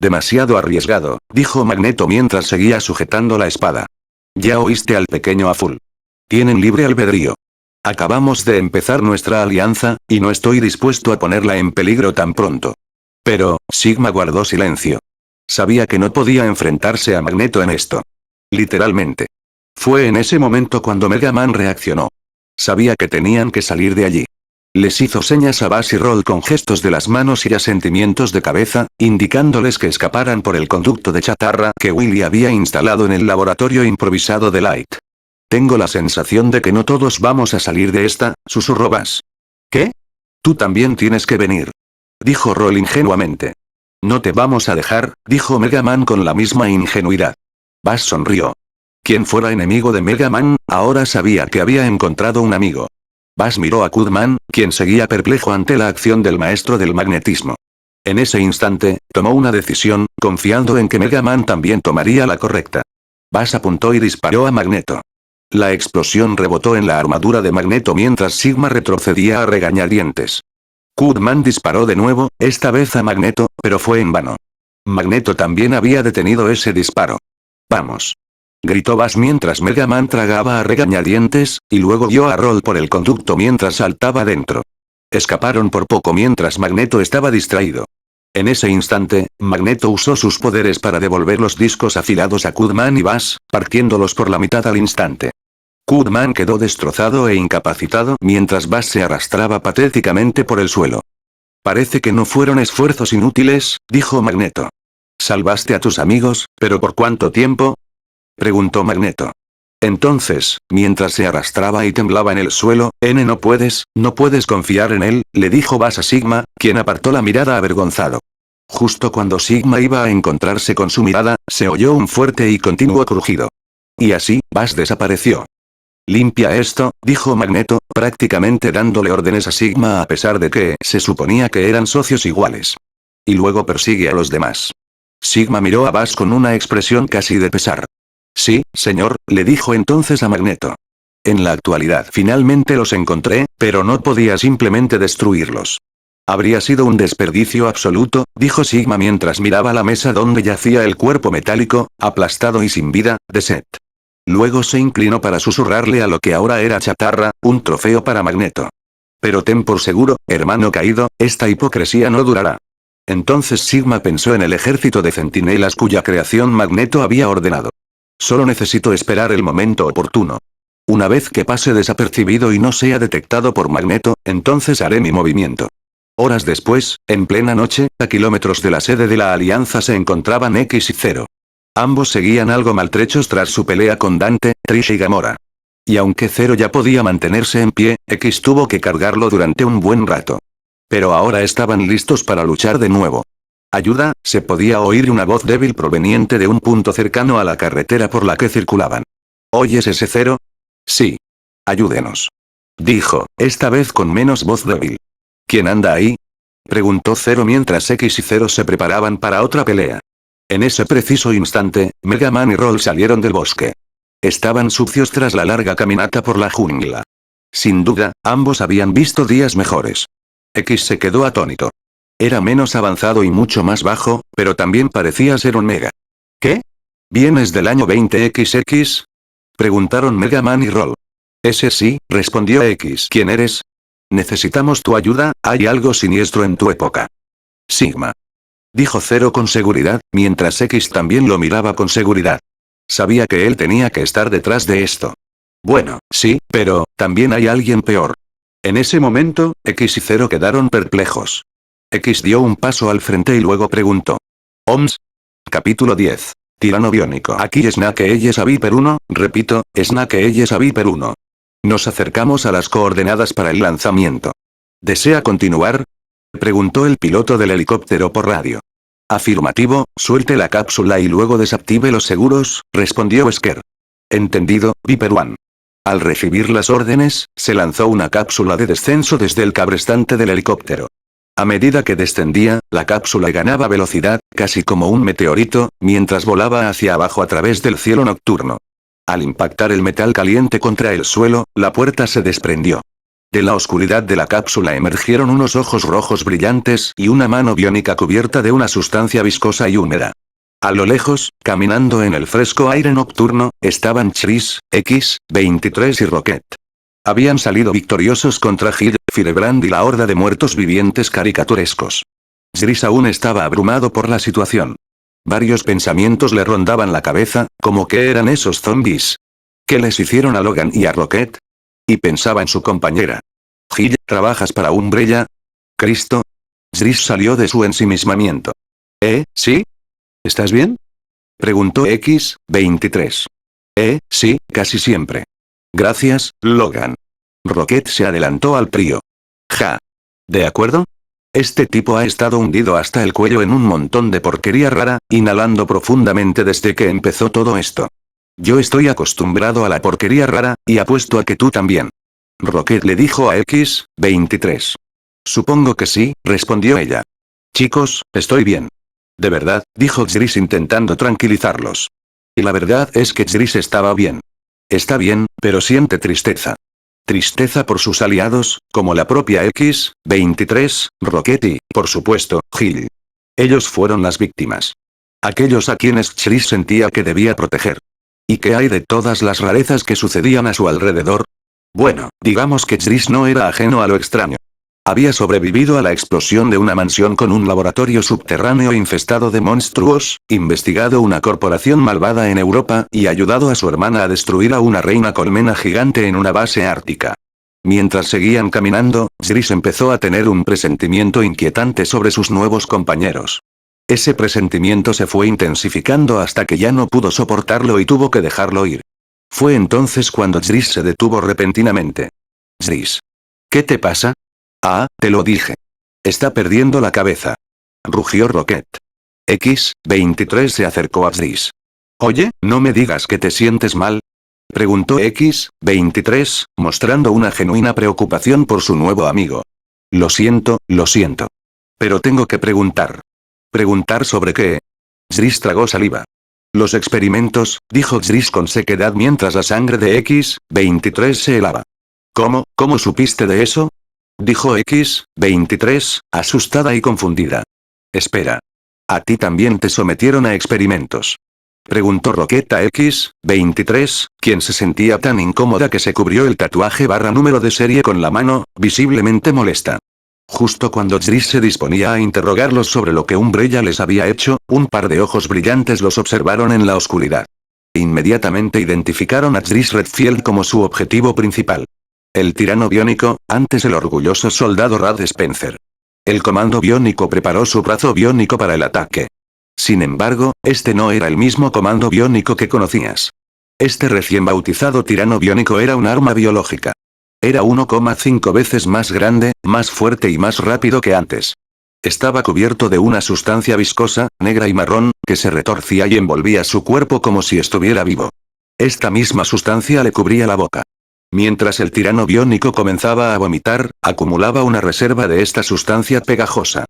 Demasiado arriesgado, dijo Magneto mientras seguía sujetando la espada. Ya oíste al pequeño Azul. Tienen libre albedrío. Acabamos de empezar nuestra alianza, y no estoy dispuesto a ponerla en peligro tan pronto. Pero, Sigma guardó silencio. Sabía que no podía enfrentarse a Magneto en esto. Literalmente. Fue en ese momento cuando Mega Man reaccionó. Sabía que tenían que salir de allí. Les hizo señas a Bass y Roll con gestos de las manos y asentimientos de cabeza, indicándoles que escaparan por el conducto de chatarra que Willy había instalado en el laboratorio improvisado de Light. Tengo la sensación de que no todos vamos a salir de esta, susurró Bass. ¿Qué? Tú también tienes que venir. Dijo Roll ingenuamente. No te vamos a dejar, dijo Mega Man con la misma ingenuidad. Bass sonrió. Quien fuera enemigo de Mega Man, ahora sabía que había encontrado un amigo. Bass miró a Cudman, quien seguía perplejo ante la acción del maestro del magnetismo. En ese instante, tomó una decisión, confiando en que Mega Man también tomaría la correcta. Bass apuntó y disparó a Magneto. La explosión rebotó en la armadura de Magneto mientras Sigma retrocedía a regañadientes. Cudman disparó de nuevo, esta vez a Magneto, pero fue en vano. Magneto también había detenido ese disparo. ¡Vamos! Gritó Bass mientras Mega Man tragaba a regañadientes, y luego dio a Roll por el conducto mientras saltaba dentro. Escaparon por poco mientras Magneto estaba distraído. En ese instante, Magneto usó sus poderes para devolver los discos afilados a Cudman y Bass, partiéndolos por la mitad al instante. Cudman quedó destrozado e incapacitado mientras Bass se arrastraba patéticamente por el suelo. Parece que no fueron esfuerzos inútiles, dijo Magneto. Salvaste a tus amigos, ¿pero por cuánto tiempo? Preguntó Magneto. Entonces, mientras se arrastraba y temblaba en el suelo, no puedes confiar en él, le dijo Bass a Sigma, quien apartó la mirada avergonzado. Justo cuando Sigma iba a encontrarse con su mirada, se oyó un fuerte y continuo crujido. Y así, Bass desapareció. Limpia esto, dijo Magneto, prácticamente dándole órdenes a Sigma a pesar de que se suponía que eran socios iguales. Y luego persigue a los demás. Sigma miró a Bass con una expresión casi de pesar. Sí, señor, le dijo entonces a Magneto. En la actualidad finalmente los encontré, pero no podía simplemente destruirlos. Habría sido un desperdicio absoluto, dijo Sigma mientras miraba la mesa donde yacía el cuerpo metálico, aplastado y sin vida, de Seth. Luego se inclinó para susurrarle a lo que ahora era chatarra, un trofeo para Magneto. Pero ten por seguro, hermano caído, esta hipocresía no durará. Entonces Sigma pensó en el ejército de centinelas cuya creación Magneto había ordenado. Solo necesito esperar el momento oportuno. Una vez que pase desapercibido y no sea detectado por Magneto, entonces haré mi movimiento. Horas después, en plena noche, a kilómetros de la sede de la Alianza se encontraban X y Zero. Ambos seguían algo maltrechos tras su pelea con Dante, Trish y Gamora. Y aunque Zero ya podía mantenerse en pie, X tuvo que cargarlo durante un buen rato. Pero ahora estaban listos para luchar de nuevo. Ayuda, se podía oír una voz débil proveniente de un punto cercano a la carretera por la que circulaban. ¿Oyes ese Zero? Sí. Ayúdenos. Dijo, esta vez con menos voz débil. ¿Quién anda ahí? Preguntó Zero mientras X y Zero se preparaban para otra pelea. En ese preciso instante, Mega Man y Roll salieron del bosque. Estaban sucios tras la larga caminata por la jungla. Sin duda, ambos habían visto días mejores. X se quedó atónito. Era menos avanzado y mucho más bajo, pero también parecía ser un Mega. ¿Qué? ¿Vienes del año 20XX? Preguntaron Mega Man y Roll. Ese sí, respondió X. ¿Quién eres? Necesitamos tu ayuda, hay algo siniestro en tu época. Sigma. Dijo Zero con seguridad, mientras X también lo miraba con seguridad. Sabía que él tenía que estar detrás de esto. Bueno, sí, pero, también hay alguien peor. En ese momento, X y Zero quedaron perplejos. X dio un paso al frente y luego preguntó. ¿OMS? Capítulo 10. Tirano biónico. Aquí Snake Eyes a Viper 1, repito, Snake Eyes a Viper 1. Nos acercamos a las coordenadas para el lanzamiento. ¿Desea continuar? Preguntó el piloto del helicóptero por radio. Afirmativo, suelte la cápsula y luego desactive los seguros, respondió Wesker. Entendido, Viper 1. Al recibir las órdenes, se lanzó una cápsula de descenso desde el cabrestante del helicóptero. A medida que descendía, la cápsula ganaba velocidad, casi como un meteorito, mientras volaba hacia abajo a través del cielo nocturno. Al impactar el metal caliente contra el suelo, la puerta se desprendió. De la oscuridad de la cápsula emergieron unos ojos rojos brillantes y una mano biónica cubierta de una sustancia viscosa y húmeda. A lo lejos, caminando en el fresco aire nocturno, estaban Chris, X-23 y Rocket. Habían salido victoriosos contra Hill, Firebrand y la horda de muertos vivientes caricaturescos. Chris aún estaba abrumado por la situación. Varios pensamientos le rondaban la cabeza, como que eran esos zombies. ¿Qué les hicieron a Logan y a Rocket? Y pensaba en su compañera. Hill, ¿trabajas para Umbrella? ¿Cristo? Chris salió de su ensimismamiento. ¿Sí? ¿Estás bien? Preguntó X-23. Sí, casi siempre. Gracias, Logan. Rocket se adelantó al trío. Ja. ¿De acuerdo? Este tipo ha estado hundido hasta el cuello en un montón de porquería rara, inhalando profundamente desde que empezó todo esto. Yo estoy acostumbrado a la porquería rara, y apuesto a que tú también. Rocket le dijo a X-23. Supongo que sí, respondió ella. Chicos, estoy bien. De verdad, dijo Chris intentando tranquilizarlos. Y la verdad es que Chris estaba bien. Está bien, pero siente tristeza. Tristeza por sus aliados, como la propia X-23, Rocket y, por supuesto, Hill. Ellos fueron las víctimas. Aquellos a quienes Chris sentía que debía proteger. ¿Y qué hay de todas las rarezas que sucedían a su alrededor? Bueno, digamos que Chris no era ajeno a lo extraño. Había sobrevivido a la explosión de una mansión con un laboratorio subterráneo infestado de monstruos, investigado una corporación malvada en Europa y ayudado a su hermana a destruir a una reina colmena gigante en una base ártica. Mientras seguían caminando, Chris empezó a tener un presentimiento inquietante sobre sus nuevos compañeros. Ese presentimiento se fue intensificando hasta que ya no pudo soportarlo y tuvo que dejarlo ir. Fue entonces cuando Chris se detuvo repentinamente. Chris. ¿Qué te pasa? Ah, te lo dije. Está perdiendo la cabeza. Rugió Rocket. X-23 se acercó a Chris. Oye, no me digas que te sientes mal. Preguntó X-23, mostrando una genuina preocupación por su nuevo amigo. Lo siento, lo siento. Pero tengo que preguntar. ¿Preguntar sobre qué? Chris tragó saliva. Los experimentos, dijo Chris con sequedad mientras la sangre de X-23 se helaba. ¿Cómo supiste de eso? Dijo X-23, asustada y confundida. Espera. ¿A ti también te sometieron a experimentos? Preguntó Rocket a X-23, quien se sentía tan incómoda que se cubrió el tatuaje barra número de serie con la mano, visiblemente molesta. Justo cuando Chris se disponía a interrogarlos sobre lo que Umbrella les había hecho, un par de ojos brillantes los observaron en la oscuridad. Inmediatamente identificaron a Chris Redfield como su objetivo principal. El tirano biónico, antes el orgulloso soldado Rad Spencer. El comando biónico preparó su brazo biónico para el ataque. Sin embargo, este no era el mismo comando biónico que conocías. Este recién bautizado tirano biónico era un arma biológica. Era 1,5 veces más grande, más fuerte y más rápido que antes. Estaba cubierto de una sustancia viscosa, negra y marrón, que se retorcía y envolvía su cuerpo como si estuviera vivo. Esta misma sustancia le cubría la boca. Mientras el tirano biónico comenzaba a vomitar, acumulaba una reserva de esta sustancia pegajosa.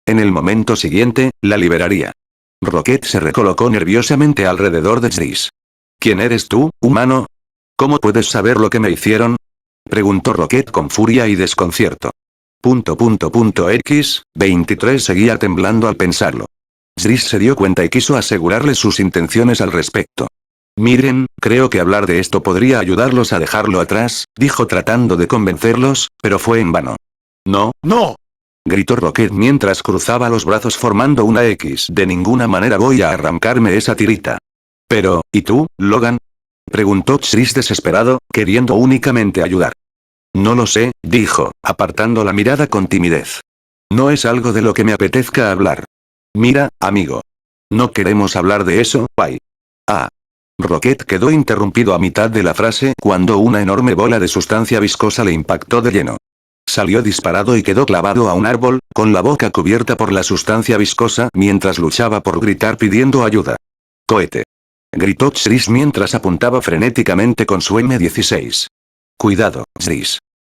En el momento siguiente, la liberaría. Rocket se recolocó nerviosamente alrededor de Chris. ¿Quién eres tú, humano? ¿Cómo puedes saber lo que me hicieron? Preguntó Rocket con furia y desconcierto. X-23 seguía temblando al pensarlo. Chris se dio cuenta y quiso asegurarle sus intenciones al respecto. Miren, creo que hablar de esto podría ayudarlos a dejarlo atrás, dijo tratando de convencerlos, pero fue en vano. No, no. Gritó Rocket mientras cruzaba los brazos formando una X. De ninguna manera voy a arrancarme esa tirita. Pero, ¿y tú, Logan? Preguntó Chris desesperado, queriendo únicamente ayudar. No lo sé, dijo, apartando la mirada con timidez. No es algo de lo que me apetezca hablar. Mira, amigo. No queremos hablar de eso, bye. Ah. Rocket quedó interrumpido a mitad de la frase cuando una enorme bola de sustancia viscosa le impactó de lleno. Salió disparado y quedó clavado a un árbol, con la boca cubierta por la sustancia viscosa mientras luchaba por gritar pidiendo ayuda. ¡Cohete! Gritó Chris mientras apuntaba frenéticamente con su M16. Cuidado, Chris.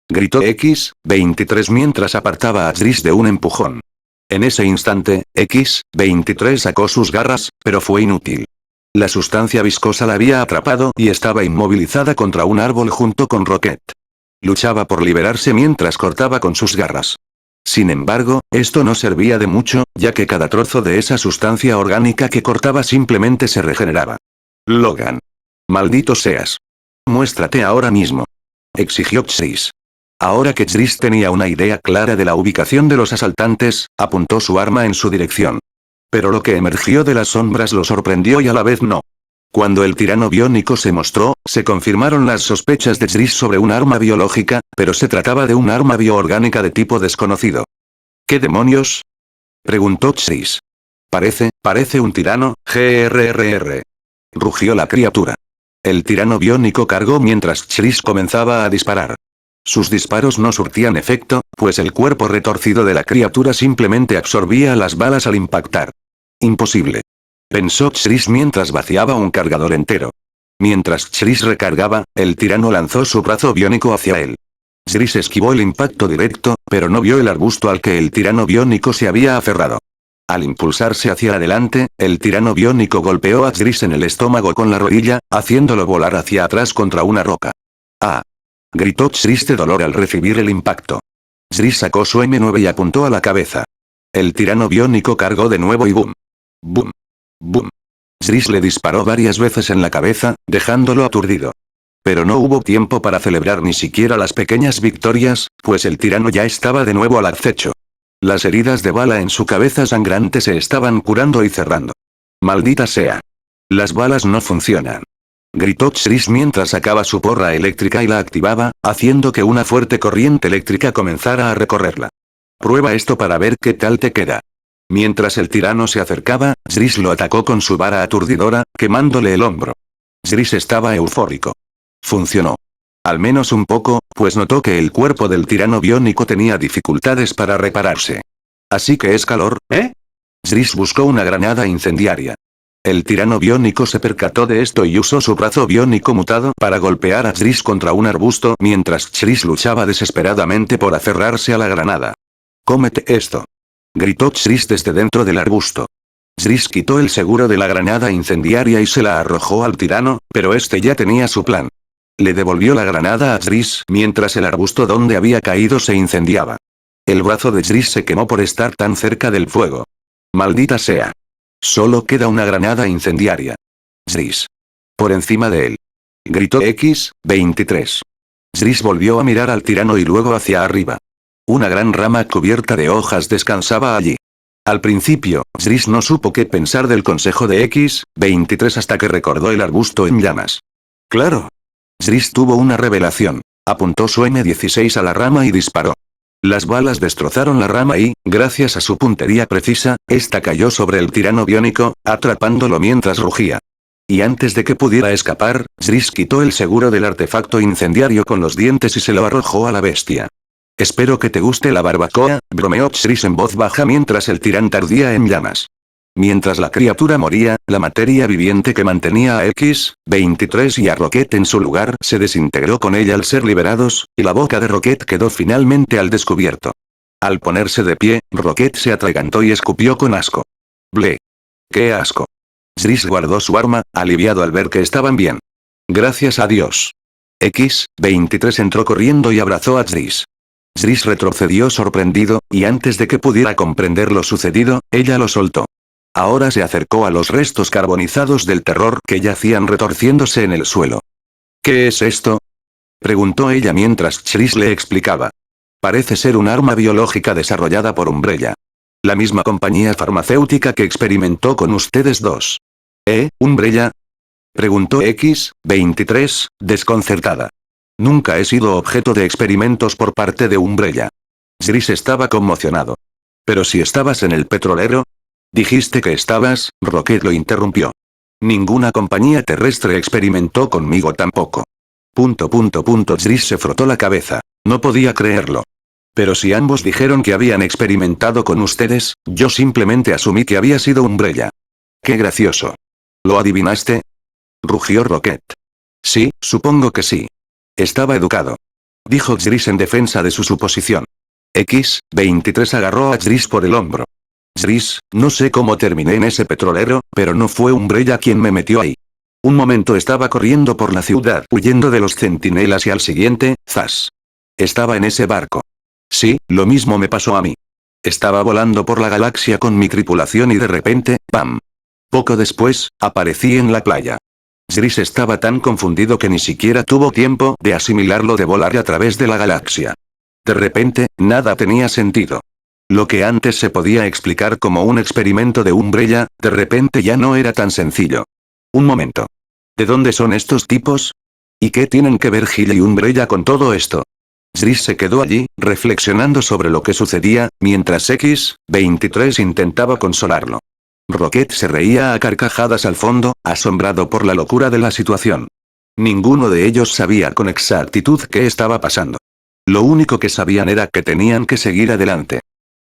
Gritó X-23 mientras apartaba a Driss de un empujón. En ese instante, X-23 sacó sus garras, pero fue inútil. La sustancia viscosa la había atrapado y estaba inmovilizada contra un árbol junto con Rocket. Luchaba por liberarse mientras cortaba con sus garras. Sin embargo, esto no servía de mucho, ya que cada trozo de esa sustancia orgánica que cortaba simplemente se regeneraba. Logan. Maldito seas. Muéstrate ahora mismo. Exigió Chris. Ahora que Chris tenía una idea clara de la ubicación de los asaltantes, apuntó su arma en su dirección. Pero lo que emergió de las sombras lo sorprendió y a la vez no. Cuando el tirano biónico se mostró, se confirmaron las sospechas de Chris sobre un arma biológica, pero se trataba de un arma bioorgánica de tipo desconocido. ¿Qué demonios? Preguntó Chris. Parece un tirano, grrr. Rugió la criatura. El tirano biónico cargó mientras Chris comenzaba a disparar. Sus disparos no surtían efecto, pues el cuerpo retorcido de la criatura simplemente absorbía las balas al impactar. Imposible. Pensó Chris mientras vaciaba un cargador entero. Mientras Chris recargaba, el tirano lanzó su brazo biónico hacia él. Chris esquivó el impacto directo, pero no vio el arbusto al que el tirano biónico se había aferrado. Al impulsarse hacia adelante, el tirano biónico golpeó a Chris en el estómago con la rodilla, haciéndolo volar hacia atrás contra una roca. ¡Ah! Gritó Chris de dolor al recibir el impacto. Chris sacó su M9 y apuntó a la cabeza. El tirano biónico cargó de nuevo y boom. Boom. Boom. Chris le disparó varias veces en la cabeza, dejándolo aturdido. Pero no hubo tiempo para celebrar ni siquiera las pequeñas victorias, pues el tirano ya estaba de nuevo al acecho. Las heridas de bala en su cabeza sangrante se estaban curando y cerrando. ¡Maldita sea! Las balas no funcionan. Gritó Chris mientras sacaba su porra eléctrica y la activaba, haciendo que una fuerte corriente eléctrica comenzara a recorrerla. Prueba esto para ver qué tal te queda. Mientras el tirano se acercaba, Chris lo atacó con su vara aturdidora, quemándole el hombro. Chris estaba eufórico. Funcionó. Al menos un poco, pues notó que el cuerpo del tirano biónico tenía dificultades para repararse. Así que es calor, ¿eh? Chris buscó una granada incendiaria. El tirano biónico se percató de esto y usó su brazo biónico mutado para golpear a Chris contra un arbusto mientras Chris luchaba desesperadamente por aferrarse a la granada. ¡Cómete esto! Gritó Chris desde dentro del arbusto. Chris quitó el seguro de la granada incendiaria y se la arrojó al tirano, pero este ya tenía su plan. Le devolvió la granada a Chris mientras el arbusto donde había caído se incendiaba. El brazo de Chris se quemó por estar tan cerca del fuego. ¡Maldita sea! Solo queda una granada incendiaria. Chris. Por encima de él. Gritó X-23. Chris volvió a mirar al tirano y luego hacia arriba. Una gran rama cubierta de hojas descansaba allí. Al principio, Chris no supo qué pensar del consejo de X-23 hasta que recordó el arbusto en llamas. ¡Claro! Chris tuvo una revelación. Apuntó su M16 a la rama y disparó. Las balas destrozaron la rama y, gracias a su puntería precisa, esta cayó sobre el tirano biónico, atrapándolo mientras rugía. Y antes de que pudiera escapar, Chris quitó el seguro del artefacto incendiario con los dientes y se lo arrojó a la bestia. Espero que te guste la barbacoa, bromeó Chris en voz baja mientras el tirante ardía en llamas. Mientras la criatura moría, la materia viviente que mantenía a X-23 y a Rocket en su lugar se desintegró con ella al ser liberados, y la boca de Rocket quedó finalmente al descubierto. Al ponerse de pie, Rocket se atragantó y escupió con asco. ¡Ble! ¡Qué asco! Chris guardó su arma, aliviado al ver que estaban bien. Gracias a Dios. X-23 entró corriendo y abrazó a Chris. Chris retrocedió sorprendido, y antes de que pudiera comprender lo sucedido, ella lo soltó. Ahora se acercó a los restos carbonizados del terror que yacían retorciéndose en el suelo. ¿Qué es esto? Preguntó ella mientras Chris le explicaba. Parece ser un arma biológica desarrollada por Umbrella. La misma compañía farmacéutica que experimentó con ustedes dos. ¿Umbrella? Preguntó X-23, desconcertada. Nunca he sido objeto de experimentos por parte de Umbrella. Chris estaba conmocionado. Pero si estabas en el petrolero. Dijiste que estabas, Rocket lo interrumpió. Ninguna compañía terrestre experimentó conmigo tampoco. Chris se frotó la cabeza. No podía creerlo. Pero si ambos dijeron que habían experimentado con ustedes, yo simplemente asumí que había sido Umbrella. ¡Qué gracioso! ¿Lo adivinaste? Rugió Rocket. Sí, supongo que sí. Estaba educado. dijo Jris en defensa de su suposición. X-23 agarró a Jris por el hombro. Jris, no sé cómo terminé en ese petrolero, pero no fue Umbrella quien me metió ahí. Un momento estaba corriendo por la ciudad huyendo de los centinelas y al siguiente, ¡zas! Estaba en ese barco. Sí, lo mismo me pasó a mí. Estaba volando por la galaxia con mi tripulación y de repente, ¡pam! Poco después, aparecí en la playa. Jris estaba tan confundido que ni siquiera tuvo tiempo de asimilarlo de volar a través de la galaxia. De repente, nada tenía sentido. Lo que antes se podía explicar como un experimento de Umbrella, de repente ya no era tan sencillo. Un momento. ¿De dónde son estos tipos? ¿Y qué tienen que ver Gil y Umbrella con todo esto? Jris se quedó allí, reflexionando sobre lo que sucedía, mientras X-23 intentaba consolarlo. Rocket se reía a carcajadas al fondo, asombrado por la locura de la situación. Ninguno de ellos sabía con exactitud qué estaba pasando. Lo único que sabían era que tenían que seguir adelante.